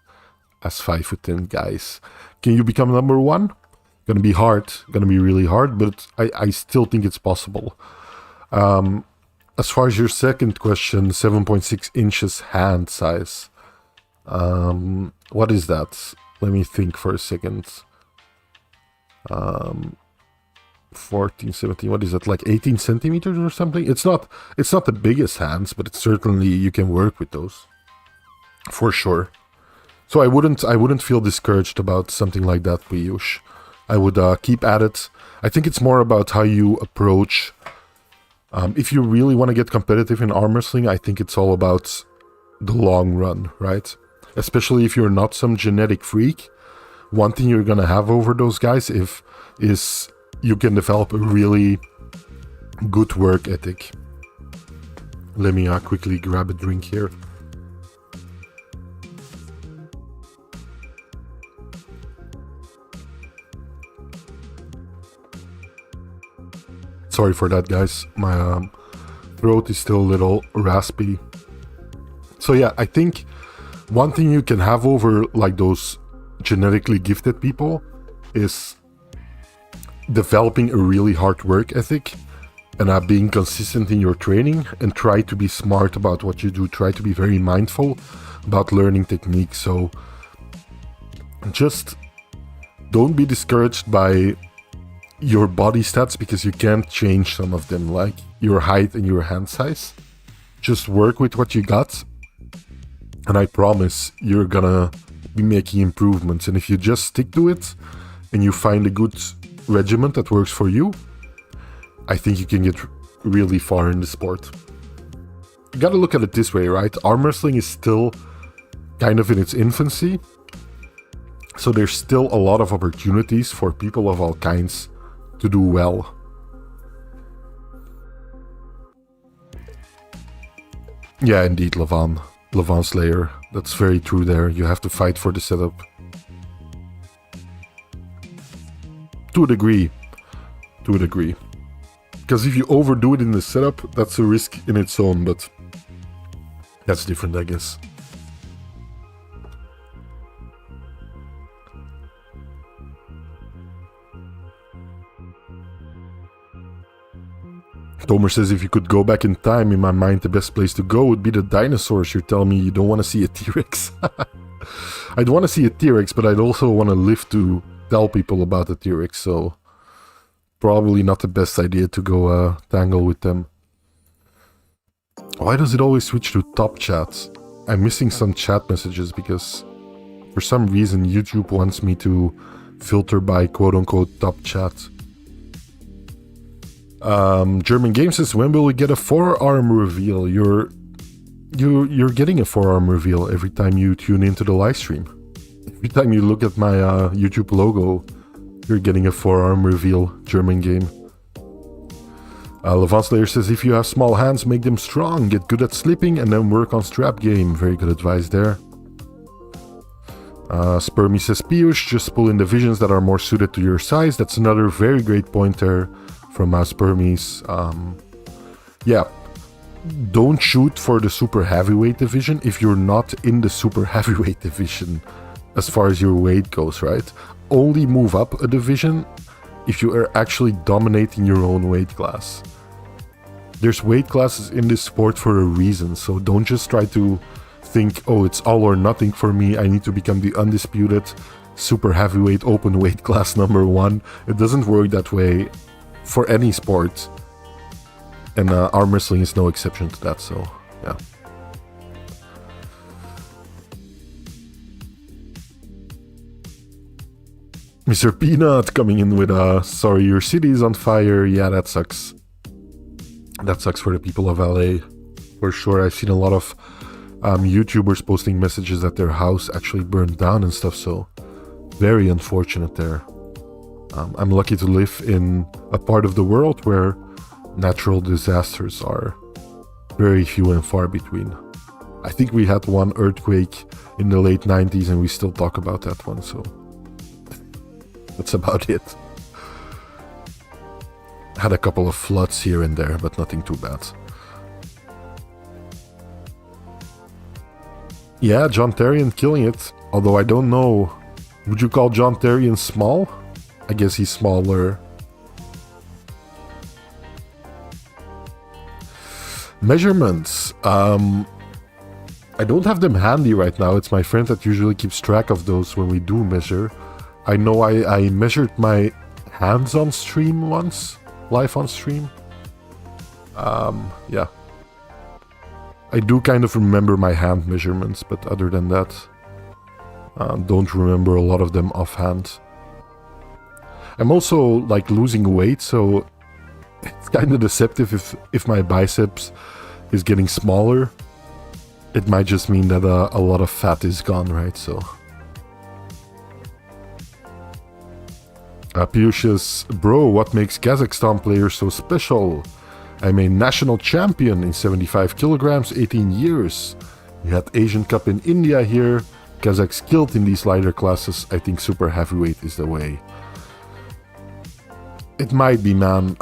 as 5'10" guys. Can you become number one? Gonna be hard. Gonna be really hard, but I still think it's possible. As far as your second question, 7.6 inches hand size. What is that? Let me think for a second. 14, 17, what is that, like 18 centimeters or something? It's not the biggest hands, but it's certainly, you can work with those for sure. So I wouldn't feel discouraged about something like that, Piyush. I would keep at it. I think it's more about how you approach. If you really want to get competitive in arm wrestling, I think it's all about the long run, right? Especially if you're not some genetic freak. One thing you're gonna have over those guys is you can develop a really good work ethic. Let me quickly grab a drink here. Sorry for that, guys. My throat is still a little raspy. So yeah, I think one thing you can have over like those genetically gifted people is developing a really hard work ethic and being consistent in your training, and try to be smart about what you do. Try to be very mindful about learning techniques. So just don't be discouraged by your body stats, because you can't change some of them, like your height and your hand size. Just work with what you got, and I promise you're gonna be making improvements. And if you just stick to it and you find a good regimen that works for you, I think you can get really far in the sport. You gotta look at it this way, right? Arm wrestling is still kind of in its infancy, so there's still a lot of opportunities for people of all kinds to do well. Yeah, indeed, Levan Slayer. That's very true there. You have to fight for the setup. To a degree. Because if you overdo it in the setup, that's a risk in its own, but that's different, I guess. Tomer says, if you could go back in time, in my mind, the best place to go would be the dinosaurs. You're telling me you don't want to see a T-Rex? I'd want to see a T-Rex, but I'd also want to live to tell people about the T-Rex, so probably not the best idea to go tangle with them. Why does it always switch to top chat? I'm missing some chat messages because for some reason YouTube wants me to filter by quote-unquote top chat. German Game says, when will we get a forearm reveal? You're getting a forearm reveal every time you tune into the live stream. Every time you look at my YouTube logo, you're getting a forearm reveal, German Game. Levan Slayer says, if you have small hands, make them strong, get good at slipping, and then work on strap game. Very good advice there. Spermy says, Piyush, just pull in divisions that are more suited to your size. That's another very great point there from Spermies. Yeah, don't shoot for the super heavyweight division if you're not in the super heavyweight division as far as your weight goes, right? Only move up a division if you are actually dominating your own weight class. There's weight classes in this sport for a reason, so don't just try to think, oh, it's all or nothing for me, I need to become the undisputed super heavyweight open weight class number 1. It doesn't work that way for any sport, and arm wrestling is no exception to that, so yeah. Mr. Peanut coming in with sorry your city is on fire. Yeah, that sucks. That sucks for the people of LA, for sure. I've seen a lot of YouTubers posting messages that their house actually burned down and stuff, so very unfortunate there. I'm lucky to live in a part of the world where natural disasters are very few and far between. I think we had one earthquake in the late 90s and we still talk about that one, so that's about it. Had a couple of floods here and there, but nothing too bad. Yeah, John Tarian killing it. Although I don't know. Would you call John Tarian small? I guess he's smaller. Measurements. I don't have them handy right now. It's my friend that usually keeps track of those when we do measure. I know I measured my hands on stream once. Live on stream. Yeah. I do kind of remember my hand measurements, but other than that, don't remember a lot of them offhand. I'm also like losing weight, so it's kind of deceptive if my biceps is getting smaller. It might just mean that a lot of fat is gone, right? So. Piyush's, bro, what makes Kazakhstan players so special? I'm a national champion in 75 kilograms, 18 years. We had Asian Cup in India here. Kazakhs killed in these lighter classes. I think super heavyweight is the way. It might be, man.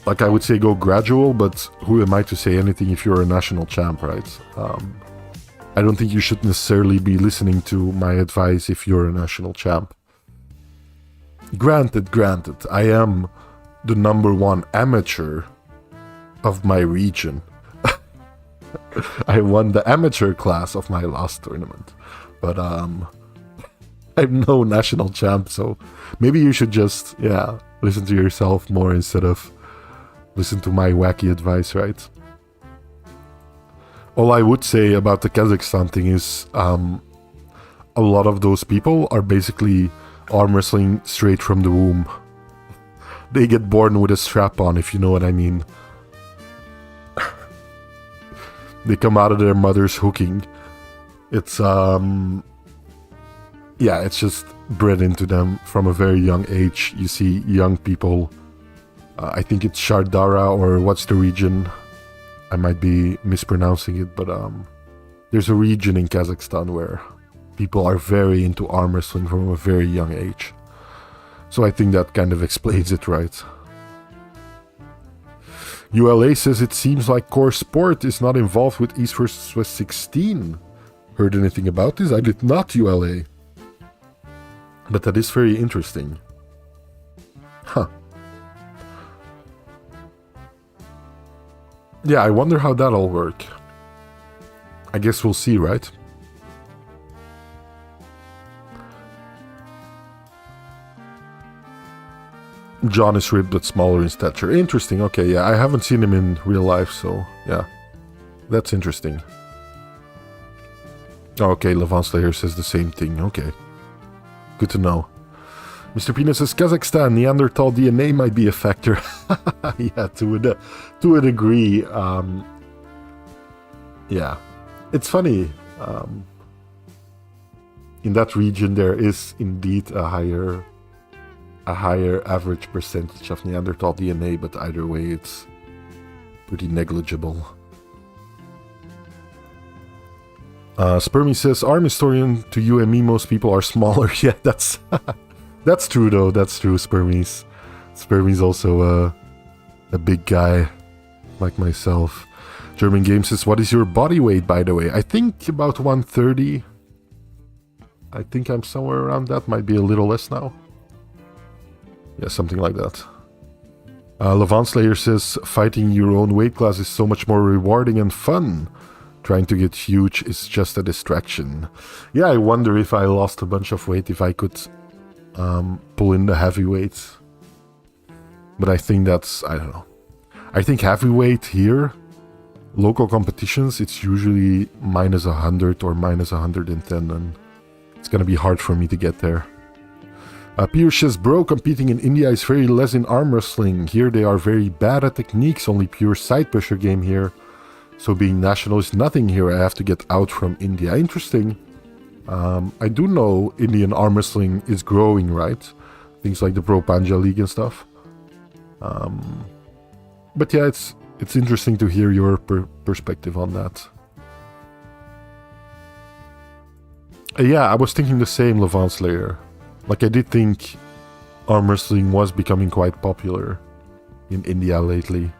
Like I would say go gradual, but who am I to say anything if you're a national champ, right? I don't think you should necessarily be listening to my advice if you're a national champ. Granted, I am the number 1 amateur of my region. I won the amateur class of my last tournament. But I'm no national champ, so maybe you should just, yeah, listen to yourself more instead of listen to my wacky advice, right? All I would say about the Kazakhstan thing is a lot of those people are basically arm wrestling straight from the womb. They get born with a strap on, if you know what I mean. They come out of their mother's hooking. It's yeah, it's just bred into them from a very young age. You see young people, I think it's Shardara, or what's the region? I might be mispronouncing it, but there's a region in Kazakhstan where people are very into arm wrestling from a very young age. So I think that kind of explains it, right? ULA says it seems like Core Sport is not involved with East vs West 16. Heard anything about this? I did not, ULA. But that is very interesting. Huh. Yeah, I wonder how that'll work. I guess we'll see, right? John is ripped but smaller in stature. Interesting, okay, yeah, I haven't seen him in real life, so yeah. That's interesting. Okay, Levon Slayer says the same thing, okay. Good to know. Mr. Peanut says, Kazakhstan, Neanderthal DNA might be a factor. Yeah, to a degree. Yeah, it's funny. In that region, there is indeed a higher average percentage of Neanderthal DNA, but either way, it's pretty negligible. Spermy says, arm historian, to you and me, most people are smaller. Yeah, that's that's true though. That's true, Spermies. Spermy's also a big guy like myself. German Game says, what is your body weight, by the way? I think about 130. I think I'm somewhere around that. Might be a little less now. Yeah, something like that. Levant Slayer says, fighting your own weight class is so much more rewarding and fun. Trying to get huge is just a distraction. Yeah, I wonder if I lost a bunch of weight, if I could pull in the heavyweights. But I think that's, I don't know. I think heavyweight here, local competitions, it's usually minus 100 or minus 110, and it's gonna be hard for me to get there. Piyush says, bro, competing in India is very less in arm wrestling. Here they are very bad at techniques, only pure side pressure game here. So being national is nothing here. I have to get out from India. Interesting. I do know Indian arm wrestling is growing, right? Things like the Pro Panja League and stuff. But yeah, it's interesting to hear your perspective on that. Yeah, I was thinking the same, Levant Slayer. Like, I did think arm wrestling was becoming quite popular in India lately.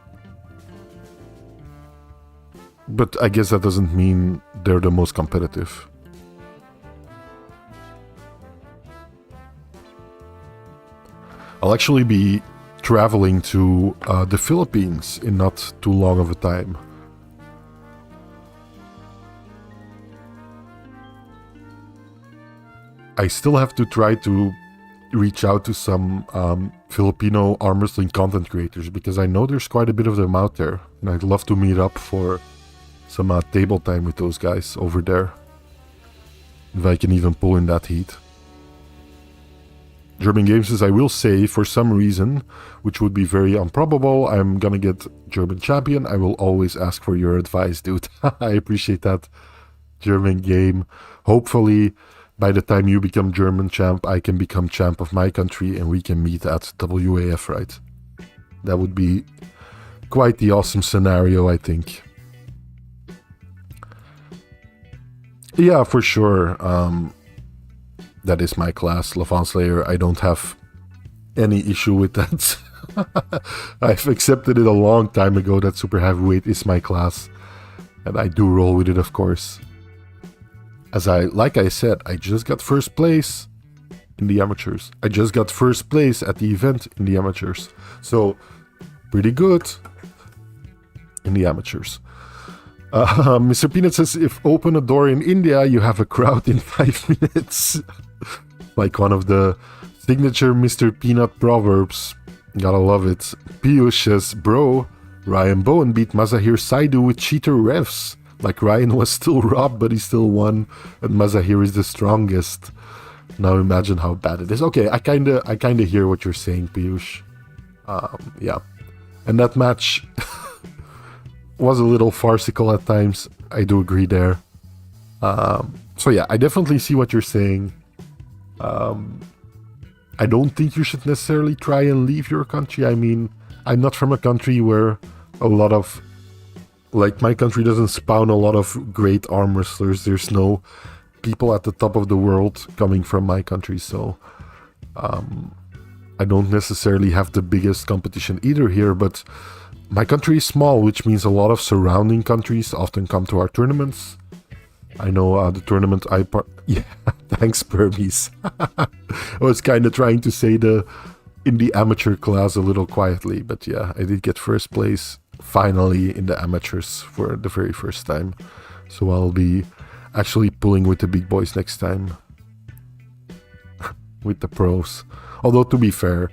But I guess that doesn't mean they're the most competitive. I'll actually be traveling to the Philippines in not too long of a time. I still have to try to reach out to some Filipino arm wrestling content creators, because I know there's quite a bit of them out there, and I'd love to meet up for some table time with those guys over there. If I can even pull in that heat. German Games says, I will say, for some reason, which would be very improbable, I'm gonna get German champion. I will always ask for your advice, dude. I appreciate that, German Game. Hopefully, by the time you become German champ, I can become champ of my country and we can meet at WAF, right? That would be quite the awesome scenario, I think. Yeah, for sure. That is my class, Levant Slayer. I don't have any issue with that. I've accepted it a long time ago that super heavyweight is my class. And I do roll with it, of course. Like I said, I just got first place in the amateurs. I just got first place at the event in the amateurs. So, pretty good in the amateurs. Mr. Peanut says, if open a door in India, you have a crowd in 5 minutes. Like one of the signature Mr. Peanut proverbs. Gotta love it. Piyush says, bro, Ryan Bowen beat Mazahir Saidu with cheater refs. Like Ryan was still robbed, but he still won, and Mazahir is the strongest. Now imagine how bad it is. Okay, I kinda hear what you're saying, Piyush. Yeah. And that match was a little farcical at times. I do agree there. So yeah, I definitely see what you're saying. I don't think you should necessarily try and leave your country. I mean, I'm not from a country where a lot of... Like, my country doesn't spawn a lot of great arm wrestlers. There's no people at the top of the world coming from my country, so... I don't necessarily have the biggest competition either here, but... My country is small, which means a lot of surrounding countries often come to our tournaments. I know the tournament yeah, thanks, Burmese. I was kind of trying to say in the amateur class a little quietly, but yeah, I did get first place finally in the amateurs for the very first time. So I'll be actually pulling with the big boys next time. With the pros. Although, to be fair,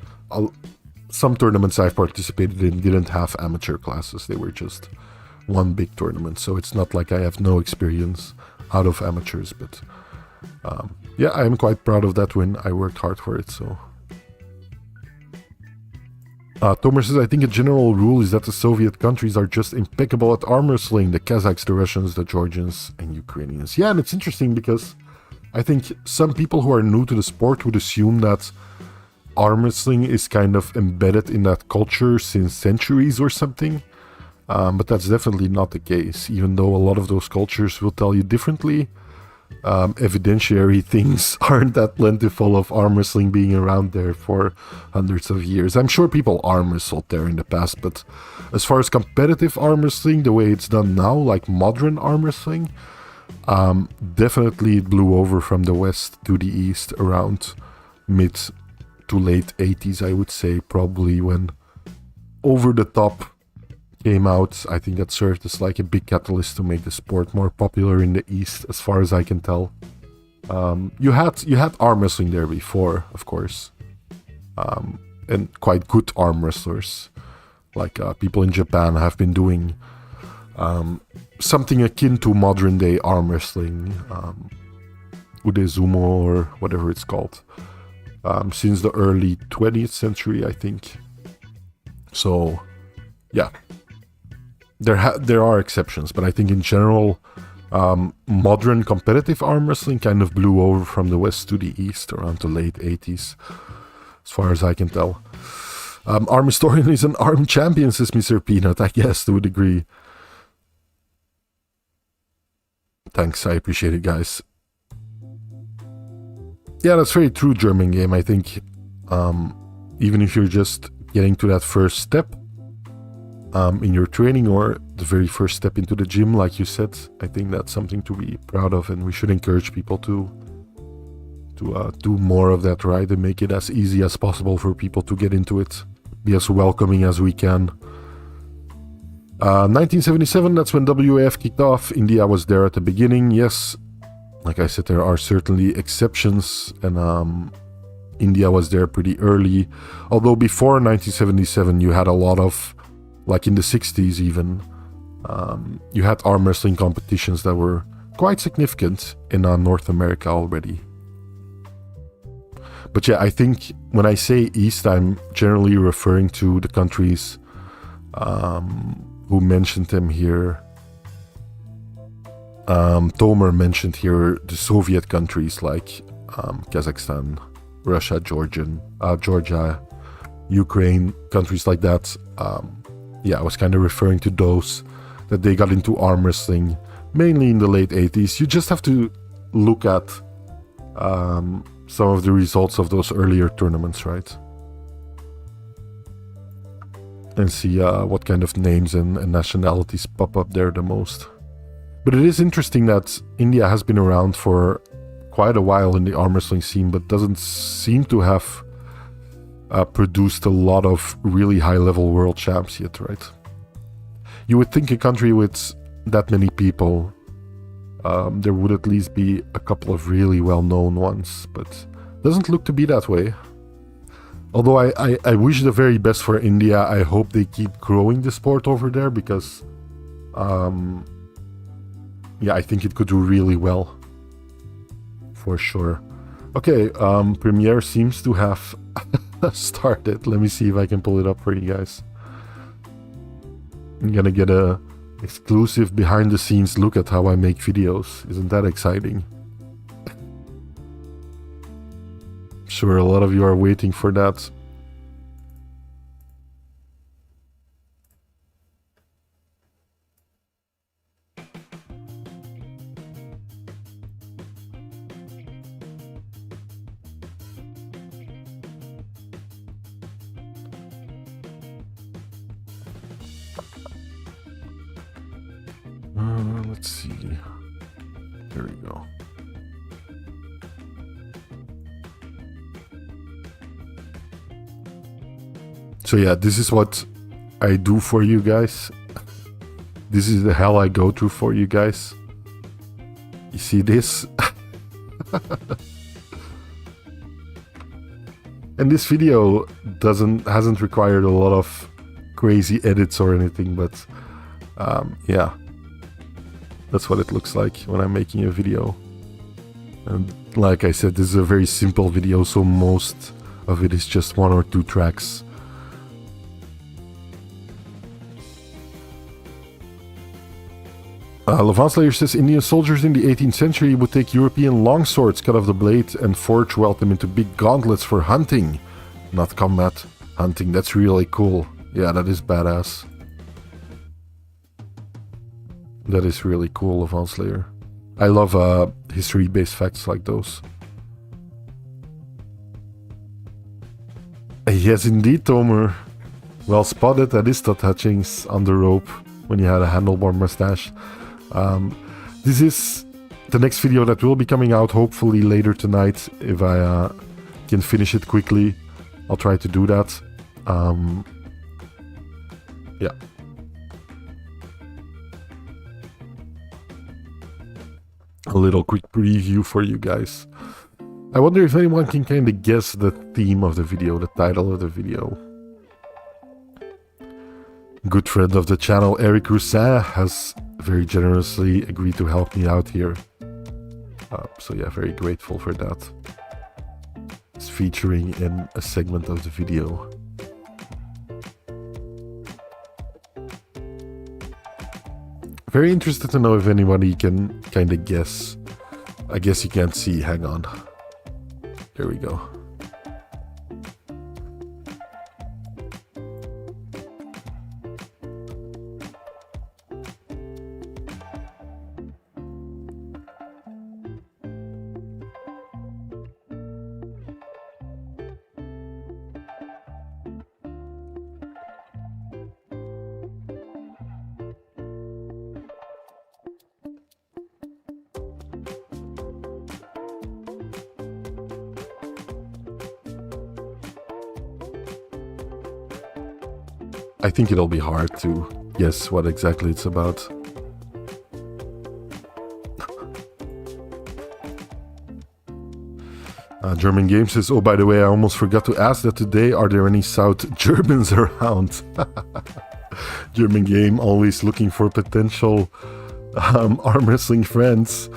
some tournaments I've participated in didn't have amateur classes. They were just one big tournament. So it's not like I have no experience out of amateurs. But yeah, I'm quite proud of that win. I worked hard for it, so... Tomer says, I think a general rule is that the Soviet countries are just impeccable at arm wrestling. The Kazakhs, the Russians, the Georgians, and Ukrainians. Yeah, and it's interesting because I think some people who are new to the sport would assume that arm wrestling is kind of embedded in that culture since centuries or something. But that's definitely not the case, even though a lot of those cultures will tell you differently. Evidentiary things aren't that plentiful of arm wrestling being around there for hundreds of years. I'm sure people arm wrestled there in the past, but as far as competitive arm wrestling, the way it's done now, like modern arm wrestling, definitely it blew over from the west to the east around mid to late 80s, I would say, probably when Over the Top came out. I think that served as like a big catalyst to make the sport more popular in the East, as far as I can tell. You had arm wrestling there before, of course, and quite good arm wrestlers. Like people in Japan have been doing something akin to modern day arm wrestling, udezumo or whatever it's called, since the early 20th century, I think. So, yeah, there are exceptions, but I think in general, modern competitive arm wrestling kind of blew over from the West to the East around the late 80s, as far as I can tell. Arm historian is an arm champion, says Mr. Peanut, I guess, to a degree. Thanks, I appreciate it, guys. Yeah, that's very true, German game. I think even if you're just getting to that first step in your training, or the very first step into the gym, like you said, I think that's something to be proud of, and we should encourage people to do more of that, right? And make it as easy as possible for people to get into it. Be as welcoming as we can. 1977, that's when WAF kicked off. India was there at the beginning, yes. Like I said, there are certainly exceptions, and India was there pretty early. Although before 1977, you had a lot of, like in the 60s even, you had arm wrestling competitions that were quite significant in North America already. But yeah, I think when I say East, I'm generally referring to the countries who mentioned them here. Tomer mentioned here the Soviet countries like Kazakhstan, Russia, Georgia, Ukraine, countries like that. Yeah, I was kind of referring to those that they got into arm wrestling mainly in the late 80s. You just have to look at some of the results of those earlier tournaments, right? And see what kind of names and nationalities pop up there the most. But it is interesting that India has been around for quite a while in the arm wrestling scene, but doesn't seem to have produced a lot of really high-level world champs yet, right? You would think a country with that many people, there would at least be a couple of really well-known ones, but doesn't look to be that way. Although I wish the very best for India. I hope they keep growing the sport over there, because yeah, I think it could do really well. For sure. Okay, Premiere seems to have started. Let me see if I can pull it up for you guys. I'm gonna get a exclusive behind the scenes look at how I make videos. Isn't that exciting? Sure, a lot of you are waiting for that. Let's see. There we go. So yeah, this is what I do for you guys. This is the hell I go through for you guys. You see this? And this video hasn't required a lot of crazy edits or anything, but yeah, that's what it looks like when I'm making a video. And like I said, this is a very simple video, so most of it is just 1 or 2 tracks. Levant Slayer says Indian soldiers in the 18th century would take European longswords, cut off the blade, and forge weld them into big gauntlets for hunting, not combat. Hunting, that's really cool. Yeah, that is badass. That is really cool, Levant Slayer. I love history-based facts like those. Yes, indeed, Tomer. Well spotted. That is Todd Hutchings on the rope when he had a handlebar mustache. This is the next video that will be coming out hopefully later tonight. If I can finish it quickly, I'll try to do that. Yeah. A little quick preview for you guys. I wonder if anyone can kind of guess the theme of the video, the title of the video. Good friend of the channel, Eric Roussin, has very generously agreed to help me out here. So yeah, very grateful for that. It's featuring in a segment of the video. Very interested to know if anybody can kind of guess. I guess you can't see, hang on. There we go. I think it'll be hard to guess what exactly it's about. German Game says, oh, by the way, I almost forgot to ask that today. Are there any South Germans around? German Game, always looking for potential arm wrestling friends.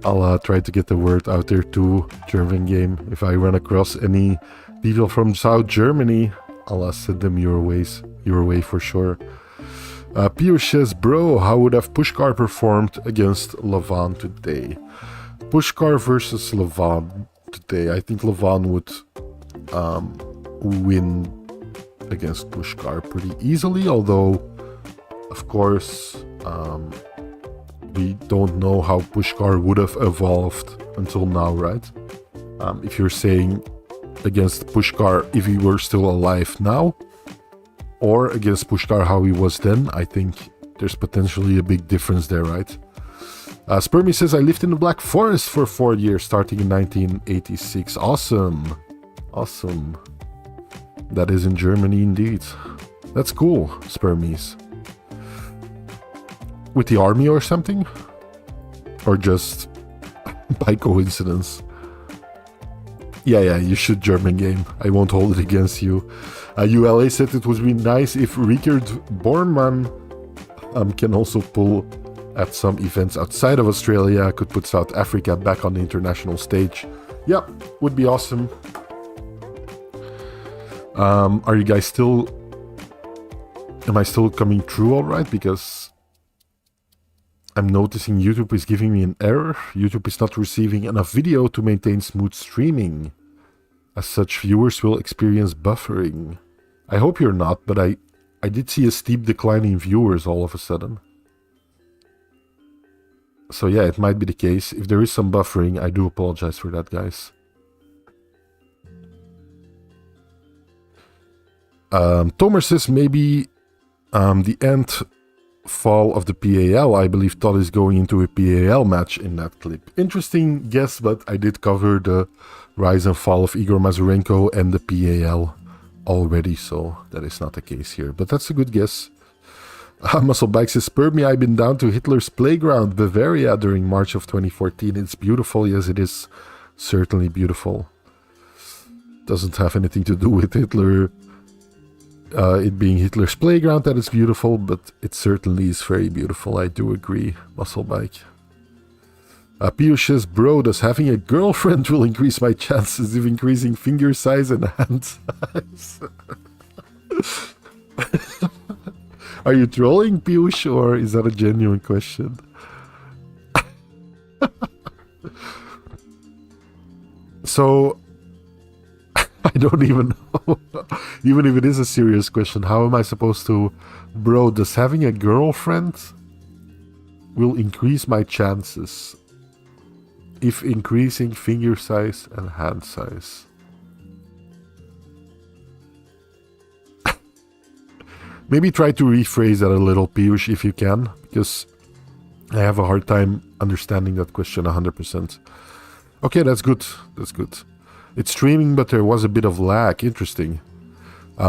I'll try to get the word out there too, German Game. If I run across any people from South Germany, I'll send them your way for sure. Piyush says, bro, how would have Pushkar performed against Levan today? Pushkar versus Levan today. I think Levan would win against Pushkar pretty easily, although, of course, we don't know how Pushkar would have evolved until now, right? If you're saying against Pushkar if he were still alive now, or against Pushkar how he was then, I think there's potentially a big difference there, right? Spermy says, I lived in the Black Forest for 4 years, starting in 1986. Awesome. Awesome. That is in Germany indeed. That's cool, Spermies. With the army or something? Or just by coincidence? Yeah, you should, German Game. I won't hold it against you. ULA said it would be nice if Richard Bormann can also pull at some events outside of Australia, could put South Africa back on the international stage. Yeah, would be awesome. Are you guys still... Am I still coming through alright? Because I'm noticing YouTube is giving me an error. YouTube is not receiving enough video to maintain smooth streaming. As such, viewers will experience buffering. I hope you're not, but I did see a steep decline in viewers all of a sudden. So yeah, it might be the case. If there is some buffering, I do apologize for that, guys. Tomer says maybe the end fall of the PAL. I believe Todd is going into a PAL match in that clip. Interesting guess, but I did cover the rise and fall of Igor Mazurenko and the PAL already, so that is not the case here. But that's a good guess. Muscle Bike says, spurred me. I've been down to Hitler's Playground, Bavaria, during March of 2014. It's beautiful. Yes, it is certainly beautiful. Doesn't have anything to do with Hitler, it being Hitler's Playground that is beautiful, but it certainly is very beautiful. I do agree, Muscle Bike. Piyush says, bro, does having a girlfriend will increase my chances of increasing finger size and hand size? Are you trolling, Piyush, or is that a genuine question? So, I don't even know. Even if it is a serious question, how am I supposed to... Bro, does having a girlfriend will increase my chances if increasing finger size and hand size? Maybe try to rephrase that a little, Piyush, if you can, because I have a hard time understanding that question 100%. Okay, that's good. That's good. It's streaming, but there was a bit of lag. Interesting.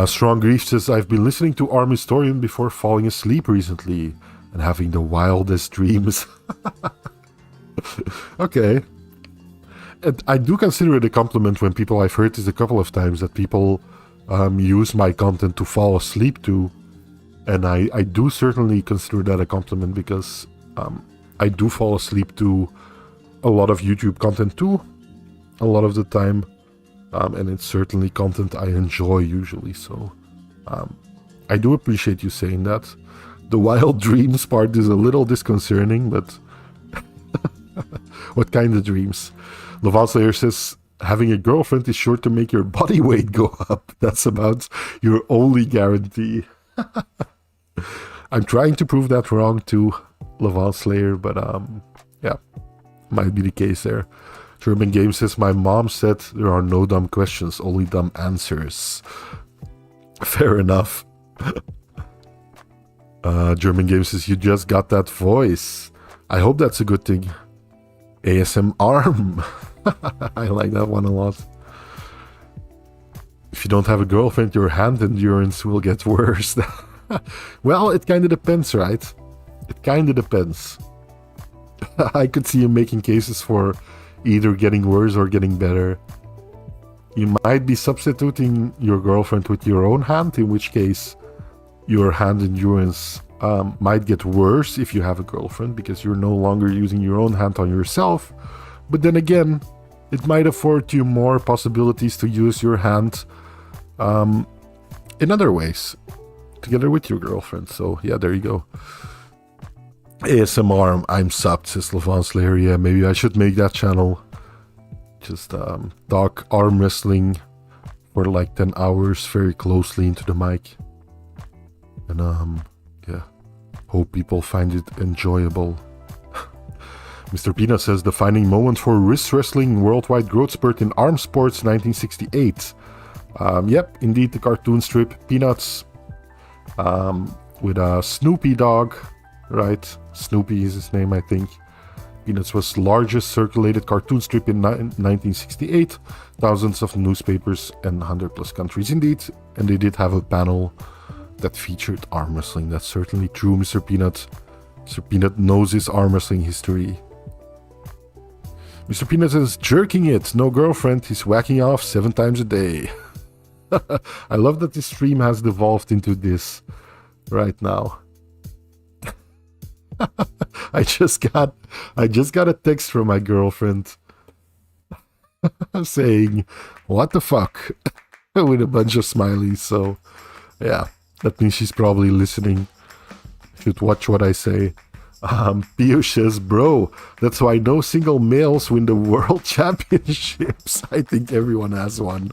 Strong Grief says, I've been listening to Arm Historian before falling asleep recently and having the wildest dreams. Okay. And I do consider it a compliment when people, I've heard this a couple of times, that people use my content to fall asleep to. And I do certainly consider that a compliment because I do fall asleep to a lot of YouTube content too, a lot of the time. And it's certainly content I enjoy usually. So I do appreciate you saying that. The wild dreams part is a little disconcerting, but what kind of dreams? Levon Slayer says, having a girlfriend is sure to make your body weight go up. That's about your only guarantee. I'm trying to prove that wrong too, Levon Slayer, but yeah, might be the case there. German Game says, my mom said there are no dumb questions, only dumb answers. Fair enough. German Game says, you just got that voice. I hope that's a good thing. ASM Arm. I like that one a lot. If you don't have a girlfriend, your hand endurance will get worse. Well, it kind of depends, right? It kind of depends. I could see you making cases for either getting worse or getting better. You might be substituting your girlfriend with your own hand, in which case your hand endurance might get worse if you have a girlfriend because you're no longer using your own hand on yourself. But then again, it might afford you more possibilities to use your hand in other ways, together with your girlfriend. So yeah, there you go. ASMR, I'm subbed, says Levon Slayer. Yeah, maybe I should make that channel. Just talk arm wrestling for like 10 hours very closely into the mic. And yeah, hope people find it enjoyable. Mr. Peanut says, defining moment for wrist wrestling worldwide growth spurt in arm sports 1968. Yep, indeed, the cartoon strip Peanuts with a Snoopy dog, right? Snoopy is his name, I think. Peanuts was largest circulated cartoon strip in 1968. Thousands of newspapers and 100 plus countries indeed. And they did have a panel that featured arm wrestling. That's certainly true, Mr. Peanut. Mr. Peanut knows his arm wrestling history. Mr. Peanut is jerking it. No girlfriend. He's whacking off 7 times a day. I love that this stream has devolved into this right now. I just got a text from my girlfriend saying, "What the fuck?" with a bunch of smileys. So, yeah, that means she's probably listening. Should watch what I say. Piyush says, bro, that's why no single males win the world championships. I think everyone has one.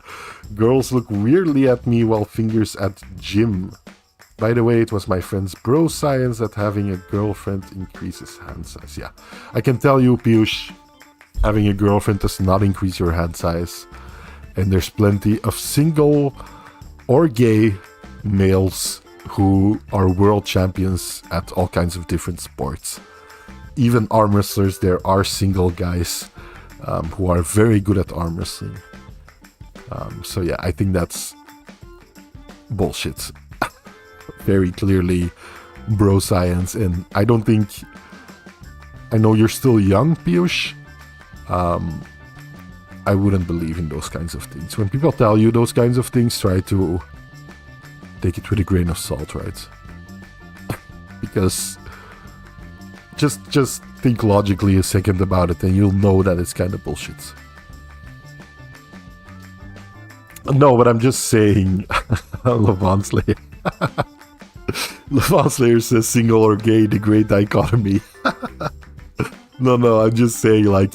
Girls look weirdly at me while fingers at gym. By the way, it was my friend's bro science that having a girlfriend increases hand size. Yeah, I can tell you, Piyush, having a girlfriend does not increase your hand size. And there's plenty of single or gay males who are world champions at all kinds of different sports. Even arm wrestlers, there are single guys who are very good at arm wrestling. So yeah, I think that's bullshit. Very clearly bro science, and I don't think... I know you're still young, Piyush. I wouldn't believe in those kinds of things. When people tell you those kinds of things, try to take it with a grain of salt, right? Because just think logically a second about it and you'll know that it's kind of bullshit. No, but I'm just saying, Levon Slayer. Levon Slayer says single or gay, the great dichotomy. No, I'm just saying, like,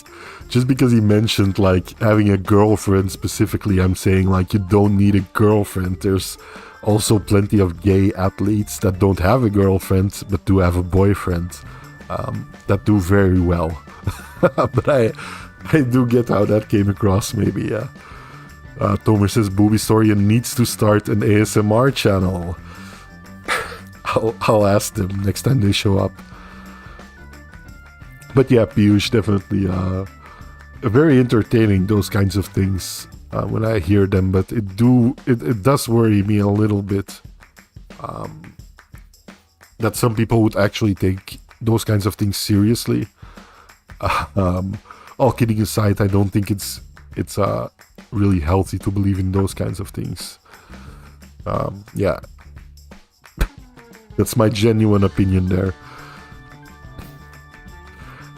just because he mentioned, like, having a girlfriend specifically, I'm saying, like, you don't need a girlfriend. There's also plenty of gay athletes that don't have a girlfriend, but do have a boyfriend, that do very well. But I do get how that came across, maybe, yeah. Tomer says, Boobiestorian needs to start an ASMR channel. I'll ask them next time they show up. But yeah, Piyush, definitely very entertaining, those kinds of things. when I hear them, but it does worry me a little bit that some people would actually take those kinds of things seriously. All kidding aside, I don't think it's really healthy to believe in those kinds of things. Yeah, that's my genuine opinion there.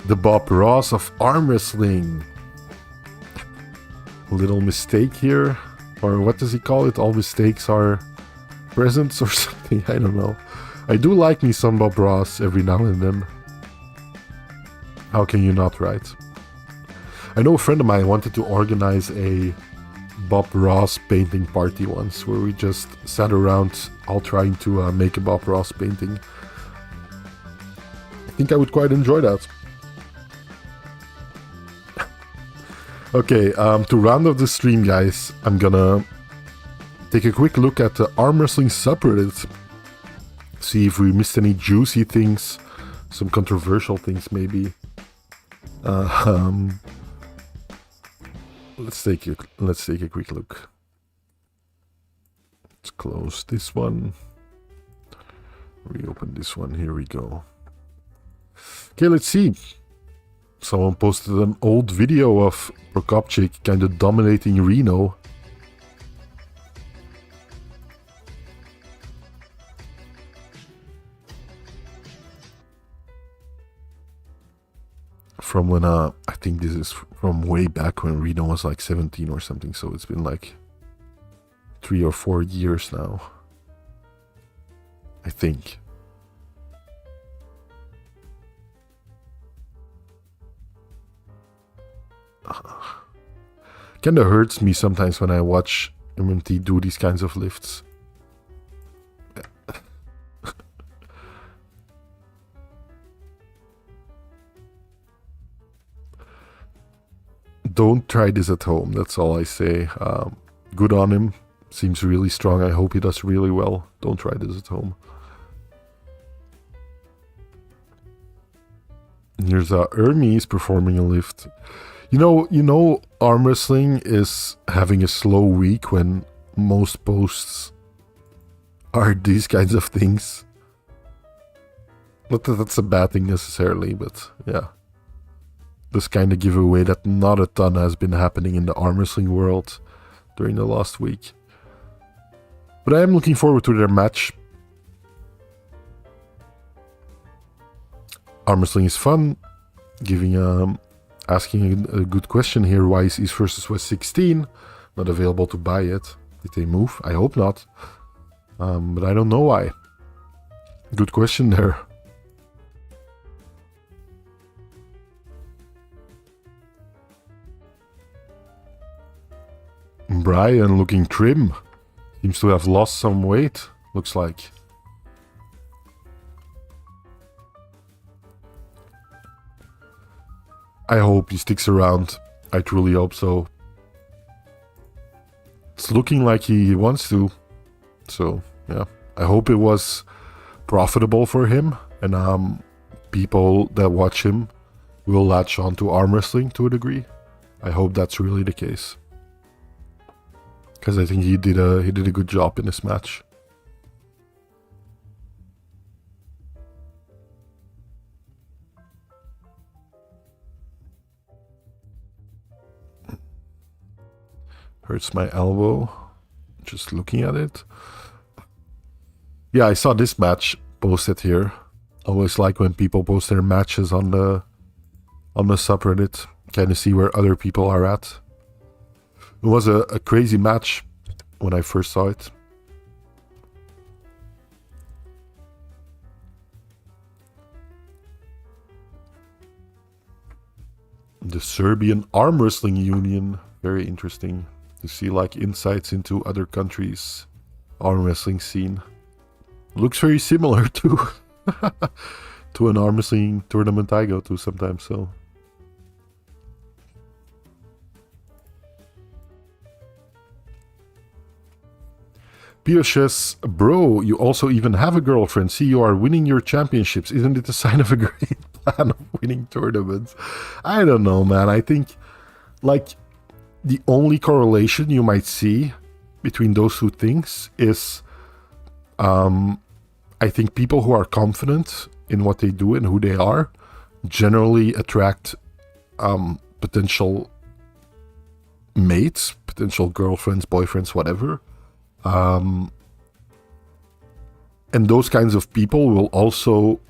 The Bob Ross of arm wrestling. Little mistake here, or what does he call it? All mistakes are presents or something. I don't know. I do like me some Bob Ross every now and then. How can you not, right? I know a friend of mine wanted to organize a Bob Ross painting party once, where we just sat around all trying to make a Bob Ross painting. I think I would quite enjoy that. Okay, to round off the stream, guys, I'm gonna take a quick look at the arm wrestling subreddit. See if we missed any juicy things, some controversial things maybe. Let's take a quick look. Let's close this one. Reopen this one. Here we go. Okay, let's see. Someone posted an old video of Prokopchik kind of dominating Reno. From when, I think this is from way back when Reno was like 17 or something, so it's been like 3 or 4 years now. I think. Kinda hurts me sometimes when I watch MMT do these kinds of lifts. Don't try this at home, that's all I say. Good on him. Seems really strong. I hope he does really well. Don't try this at home. Here's Hermes performing a lift. You know, arm wrestling is having a slow week when most posts are these kinds of things. Not that that's a bad thing necessarily, but yeah. This kind of give away that not a ton has been happening in the arm wrestling world during the last week. But I am looking forward to their match. Arm wrestling is fun. Asking a good question here. Why is East vs. West 16 not available to buy it? Did they move? I hope not. But I don't know why. Good question there. Brian looking trim. Seems to have lost some weight, looks like. I hope he sticks around. I truly hope so. It's looking like he wants to. So, yeah. I hope it was profitable for him. And people that watch him will latch on to arm wrestling to a degree. I hope that's really the case. Because I think he did a good job in this match. Hurts my elbow just looking at it. Yeah, I saw this match posted here. Always like when people post their matches on the subreddit. Kind of see where other people are at. It was a crazy match when I first saw it. The Serbian Arm Wrestling Union. Very interesting to see like insights into other countries' arm wrestling scene. Looks very similar to to an arm wrestling tournament I go to sometimes, so. Pioches, bro, you also even have a girlfriend. See, you are winning your championships. Isn't it a sign of a great plan of winning tournaments? I don't know, man. I think, like, the only correlation you might see between those two things is I think people who are confident in what they do and who they are generally attract potential mates, potential girlfriends, boyfriends, whatever. And those kinds of people will also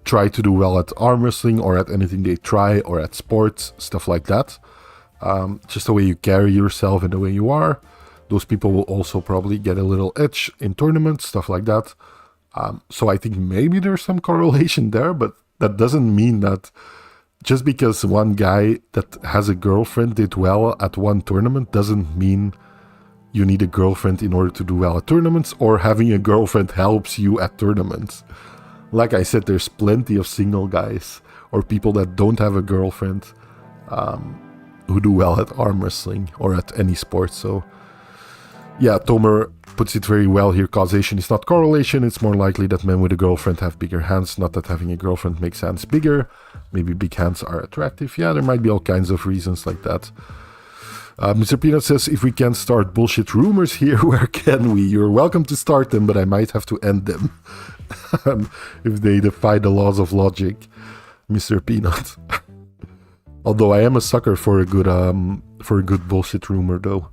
try to do well at arm wrestling or at anything they try, or at sports, stuff like that. Just the way you carry yourself and the way you are. Those people will also probably get a little edge in tournaments, stuff like that. So I think maybe there's some correlation there, but that doesn't mean that just because one guy that has a girlfriend did well at one tournament doesn't mean you need a girlfriend in order to do well at tournaments, or having a girlfriend helps you at tournaments. Like I said, there's plenty of single guys or people that don't have a girlfriend who do well at arm wrestling or at any sport. So yeah, Tomer puts it very well here. Causation is not correlation. It's more likely that men with a girlfriend have bigger hands, not that having a girlfriend makes hands bigger. Maybe big hands are attractive. Yeah, there might be all kinds of reasons like that. Mr. Peanut says, if we can't start bullshit rumors here, where can we? You're welcome to start them, but I might have to end them if they defy the laws of logic, Mr. Peanut. Although I am a sucker for a good bullshit rumor, though.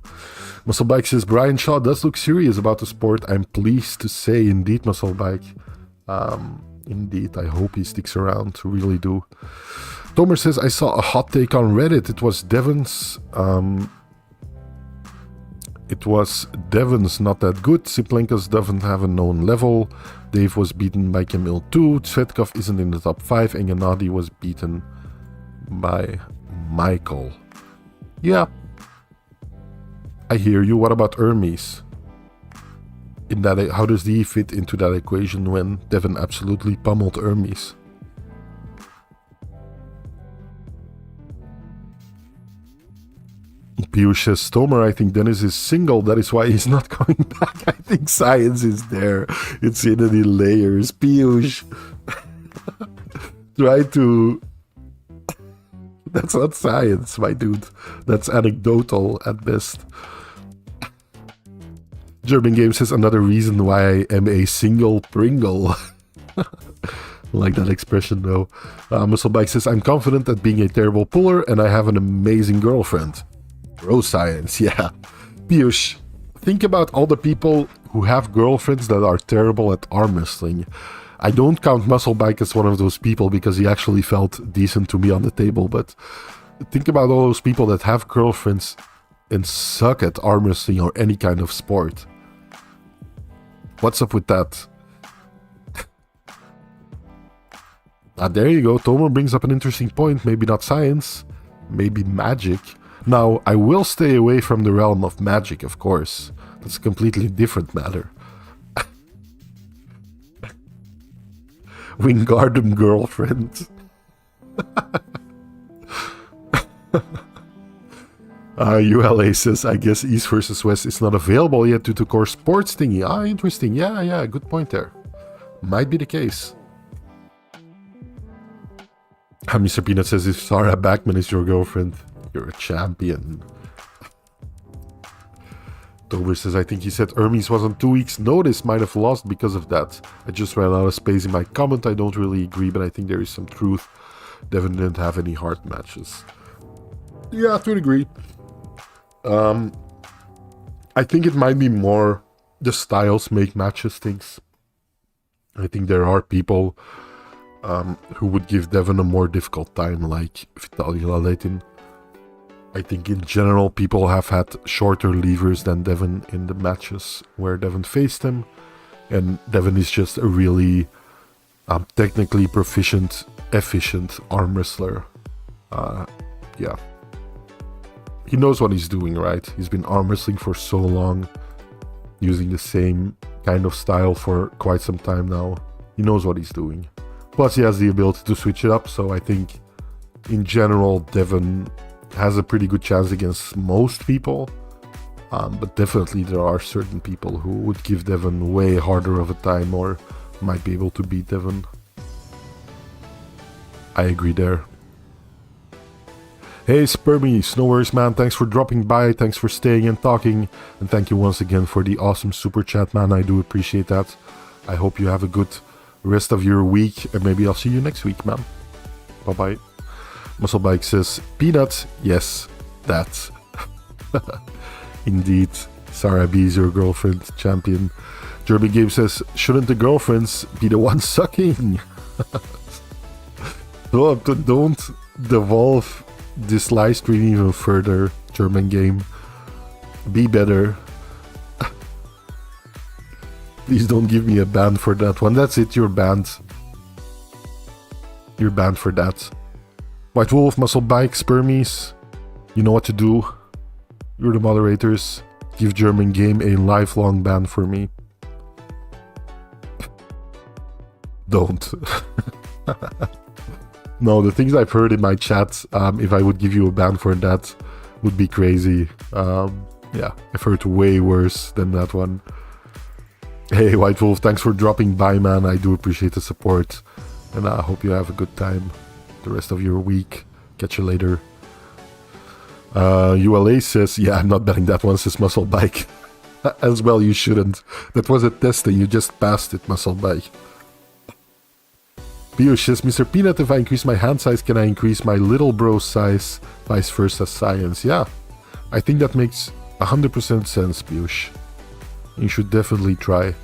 Musclebike says, Brian Shaw does look serious about the sport. I'm pleased to say, indeed, Musclebike. Indeed, I hope he sticks around. Really do. Tomer says, I saw a hot take on Reddit. It was Devon's not that good. Siplenkas doesn't have a known level. Dave was beaten by Camille too. Tsvetkov isn't in the top 5. And Gennady was beaten by Michael. Yeah. I hear you. What about Hermes? How does he fit into that equation when Devon absolutely pummeled Hermes? Piyush says, Stomer, I think Dennis is single. That is why he's not coming back. I think science is there. It's in the layers. Piyush. Try to... That's not science, my dude. That's anecdotal at best. German Game says, another reason why I am a single Pringle. Like that expression, though. Musclebike says, I'm confident at being a terrible puller and I have an amazing girlfriend. Bro science, yeah. Piyush, think about all the people who have girlfriends that are terrible at arm wrestling. I don't count Musclebike as one of those people because he actually felt decent to me on the table, but think about all those people that have girlfriends and suck at arm wrestling or any kind of sport. What's up with that? There you go. Tomer brings up an interesting point. Maybe not science, maybe magic. Now, I will stay away from the realm of magic, of course. That's a completely different matter. Wingardium girlfriend. ULA says, I guess East versus West is not available yet due to core sports thingy. Interesting. Yeah, good point there. Might be the case. Mr. Peanut says, if Sarah Backman is your girlfriend, you're a champion. Tober says, I think he said Hermes was on 2 weeks' notice, might have lost because of that. I just ran out of space in my comment. I don't really agree, but I think there is some truth. Devon didn't have any hard matches. Yeah, to a degree. I think it might be more the styles make matches things. I think there are people who would give Devon a more difficult time, like Vitaly Laletin. I think in general people have had shorter levers than Devon in the matches where Devon faced him, and Devon is just a really technically proficient, efficient arm wrestler. Yeah. He knows what he's doing, right? He's been arm wrestling for so long, using the same kind of style for quite some time now. He knows what he's doing. Plus he has the ability to switch it up, so I think in general Devon has a pretty good chance against most people. But definitely there are certain people who would give Devon way harder of a time or might be able to beat Devon. I agree there. Hey Spermies, no worries man, thanks for dropping by, thanks for staying and talking, and thank you once again for the awesome super chat man, I do appreciate that. I hope you have a good rest of your week, and maybe I'll see you next week man. Bye bye. Musclebike says, Peanut, yes, that. Indeed, Sarah B is your girlfriend, champion. Jerby Game says, shouldn't the girlfriends be the ones sucking? Don't devolve this live stream even further, German Game. Be better. Please don't give me a ban for that one. That's it, you're banned. You're banned for that. White Wolf, Muscle Bike, Spermies. You know what to do. You're the moderators. Give German Game a lifelong ban for me. Don't. No, the things I've heard in my chat, if I would give you a ban for that, would be crazy. Yeah, I've heard way worse than that one. Hey, White Wolf, thanks for dropping by, man. I do appreciate the support. And I hope you have a good time the rest of your week. Catch you later. ULA says, yeah, I'm not betting that one, says Muscle Bike. As well, you shouldn't. That was a test and you just passed it, Muscle Bike. Piyush says, Mr. Peanut, if I increase my hand size, can I increase my little bro size? Vice versa science. Yeah, I think that makes 100% sense, Piyush. You should definitely try.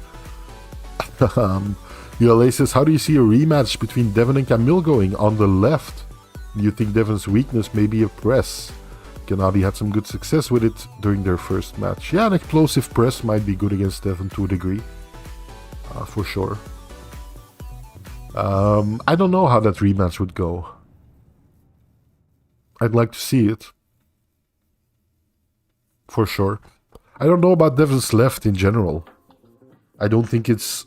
ULA says, how do you see a rematch between Devon and Camille going? On the left, do you think Devon's weakness may be a press? Gennady had some good success with it during their first match. Yeah, an explosive press might be good against Devon to a degree. For sure. I don't know how that rematch would go. I'd like to see it. For sure. I don't know about Devon's left in general. I don't think it's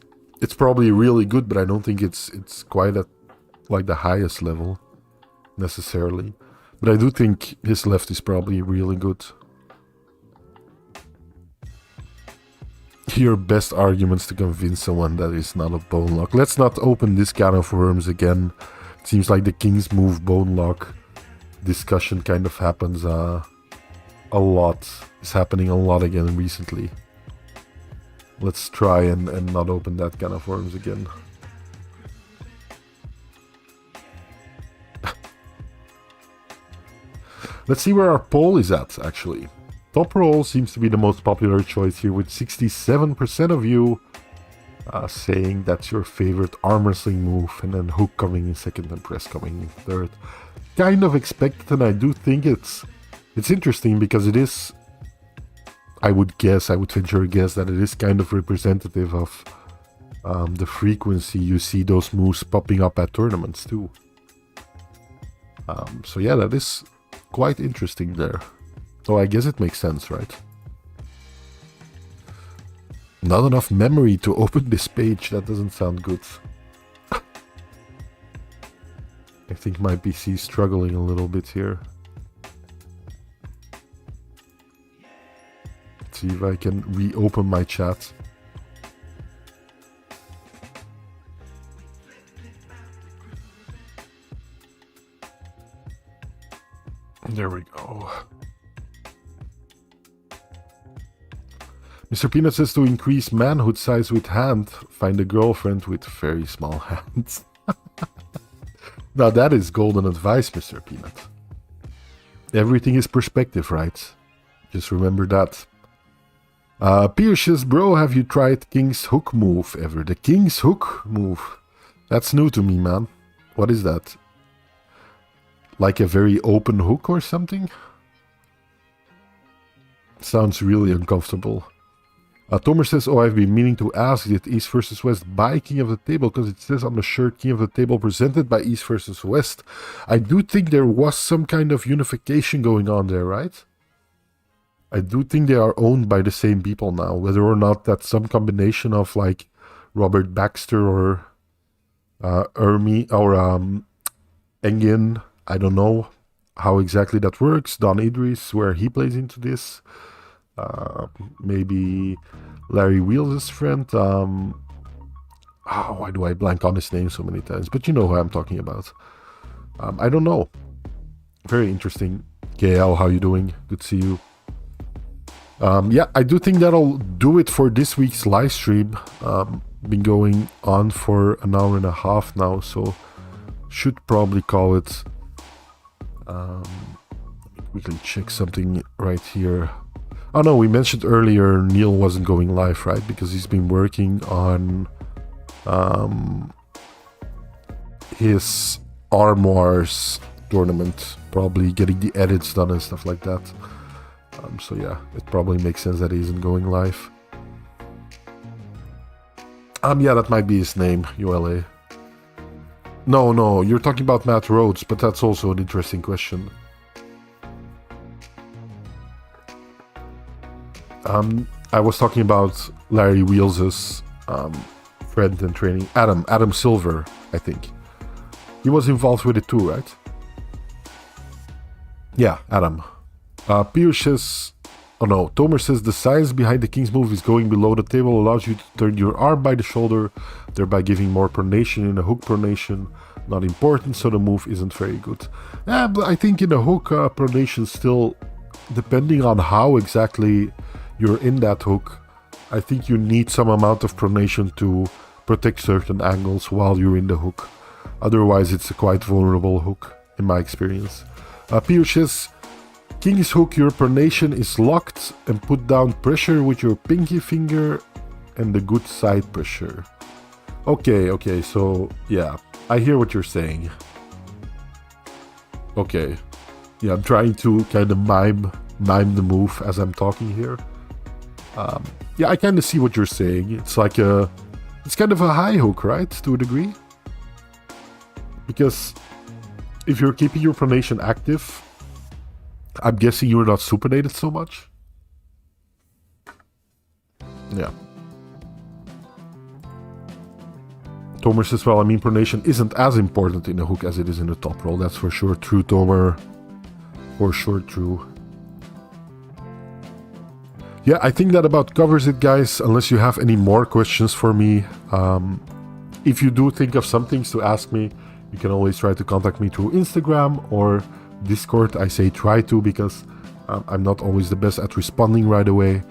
probably really good, but I don't think it's quite at like the highest level necessarily. But I do think his left is probably really good. Your best arguments to convince someone that is not a bone lock. Let's not open this can of worms again. It seems like the King's move bone lock discussion kind of happens a lot. It's happening a lot again recently. Let's try and not open that can of worms again. Let's see where our poll is at, actually. Top roll seems to be the most popular choice here, with 67% of you saying that's your favorite arm wrestling move, and then hook coming in second and press coming in third. Kind of expected, and I do think it's interesting because it is, I would venture a guess that it is kind of representative of the frequency you see those moves popping up at tournaments too. So yeah, that is quite interesting there. So I guess it makes sense, right? Not enough memory to open this page. That doesn't sound good. I think my PC is struggling a little bit here. Let's see if I can reopen my chat. There we go. Mr. Peanut says to increase manhood size with hand, find a girlfriend with very small hands. Now that is golden advice, Mr. Peanut. Everything is perspective, right? Just remember that. Pierce says, bro, have you tried King's Hook move ever? The King's Hook move? That's new to me, man. What is that? Like a very open hook or something? Sounds really uncomfortable. Tomer says, oh, I've been meaning to ask, did East vs. West buy King of the Table? Because it says on the shirt, King of the Table presented by East vs. West. I do think there was some kind of unification going on there, right? I do think they are owned by the same people now. Whether or not that's some combination of like Robert Baxter or Ermi or Engin. I don't know how exactly that works. Don Idris, where he plays into this. Maybe Larry Wheels' friend. Why do I blank on his name so many times? But you know who I'm talking about. I don't know. Very interesting KL, how you doing? Good to see you. Yeah, I do think that'll do it for this week's live stream. Been going on for an hour and a half now, so should probably call it. We can check something right here. Oh no, we mentioned earlier Neil wasn't going live, right? Because he's been working on his Arm Wars tournament, probably getting the edits done and stuff like that. So yeah, it probably makes sense that he isn't going live. Yeah, that might be his name, ULA. No, you're talking about Matt Rhodes, but that's also an interesting question. I was talking about Larry Wheels' friend and training, Adam Silver, I think. He was involved with it too, right? Yeah, Adam. Pierce says, oh no, Tomer says the science behind the King's move is going below the table allows you to turn your arm by the shoulder, thereby giving more pronation in a hook pronation. Not important, so the move isn't very good. Yeah, but I think in a hook pronation still, depending on how exactly you're in that hook, I think you need some amount of pronation to protect certain angles while you're in the hook. Otherwise, it's a quite vulnerable hook, in my experience. Pierce says, King's hook, your pronation is locked and put down pressure with your pinky finger and the good side pressure. Okay, so yeah, I hear what you're saying. Okay, yeah, I'm trying to kind of mime the move as I'm talking here. Yeah, I kind of see what you're saying. It's like it's kind of a high hook, right, to a degree? Because if you're keeping your pronation active, I'm guessing you're not supinated so much. Yeah. Tomer says, well, I mean, pronation isn't as important in a hook as it is in a top roll. That's for sure true, Tomer. For sure true. Yeah, I think that about covers it, guys. Unless you have any more questions for me. If you do think of some things to ask me, you can always try to contact me through Instagram or Discord. I say try to because I'm not always the best at responding right away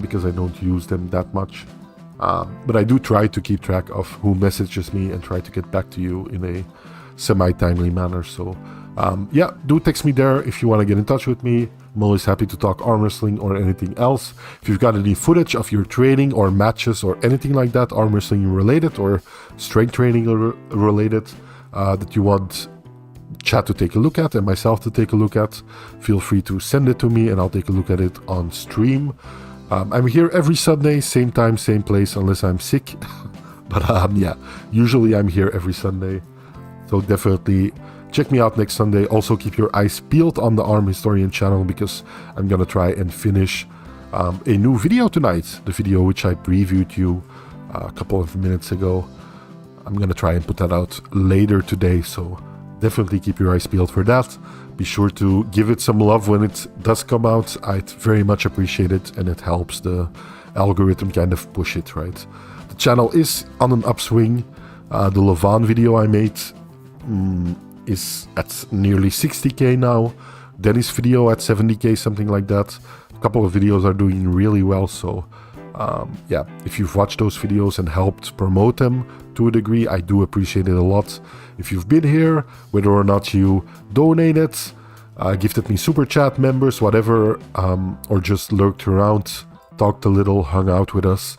because I don't use them that much. But I do try to keep track of who messages me and try to get back to you in a semi-timely manner. So yeah, do text me there if you want to get in touch with me. I'm always happy to talk arm wrestling or anything else. If you've got any footage of your training or matches or anything like that, arm wrestling related or strength training related, that you want chat to take a look at and myself to take a look at, feel free to send it to me and I'll take a look at it on stream. I'm here every Sunday, same time, same place, unless I'm sick. But yeah, usually I'm here every Sunday. So definitely check me out next Sunday. Also keep your eyes peeled on the Arm Historian channel because I'm gonna try and finish a new video tonight. The video which I previewed you a couple of minutes ago. I'm gonna try and put that out later today, so definitely keep your eyes peeled for that. Be sure to give it some love when it does come out. I'd very much appreciate it, and it helps the algorithm kind of push it, right? The channel is on an upswing. The Levan video I made is at nearly 60k now. Dennis video at 70k, something like that. A couple of videos are doing really well, so yeah, if you've watched those videos and helped promote them to a degree, I do appreciate it a lot. If you've been here, whether or not you donated, gifted me super chat members, whatever, or just lurked around, talked a little, hung out with us,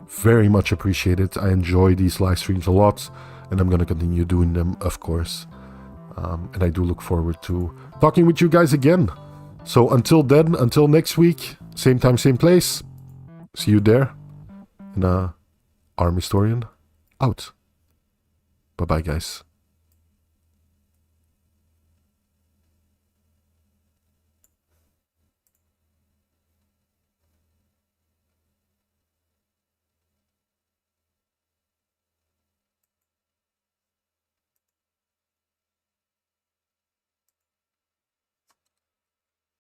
very much appreciated. I enjoy these live streams a lot, and I'm going to continue doing them, of course. And I do look forward to talking with you guys again. So until then, until next week, same time, same place. See you there. And Arm Historian out. Bye-bye, guys.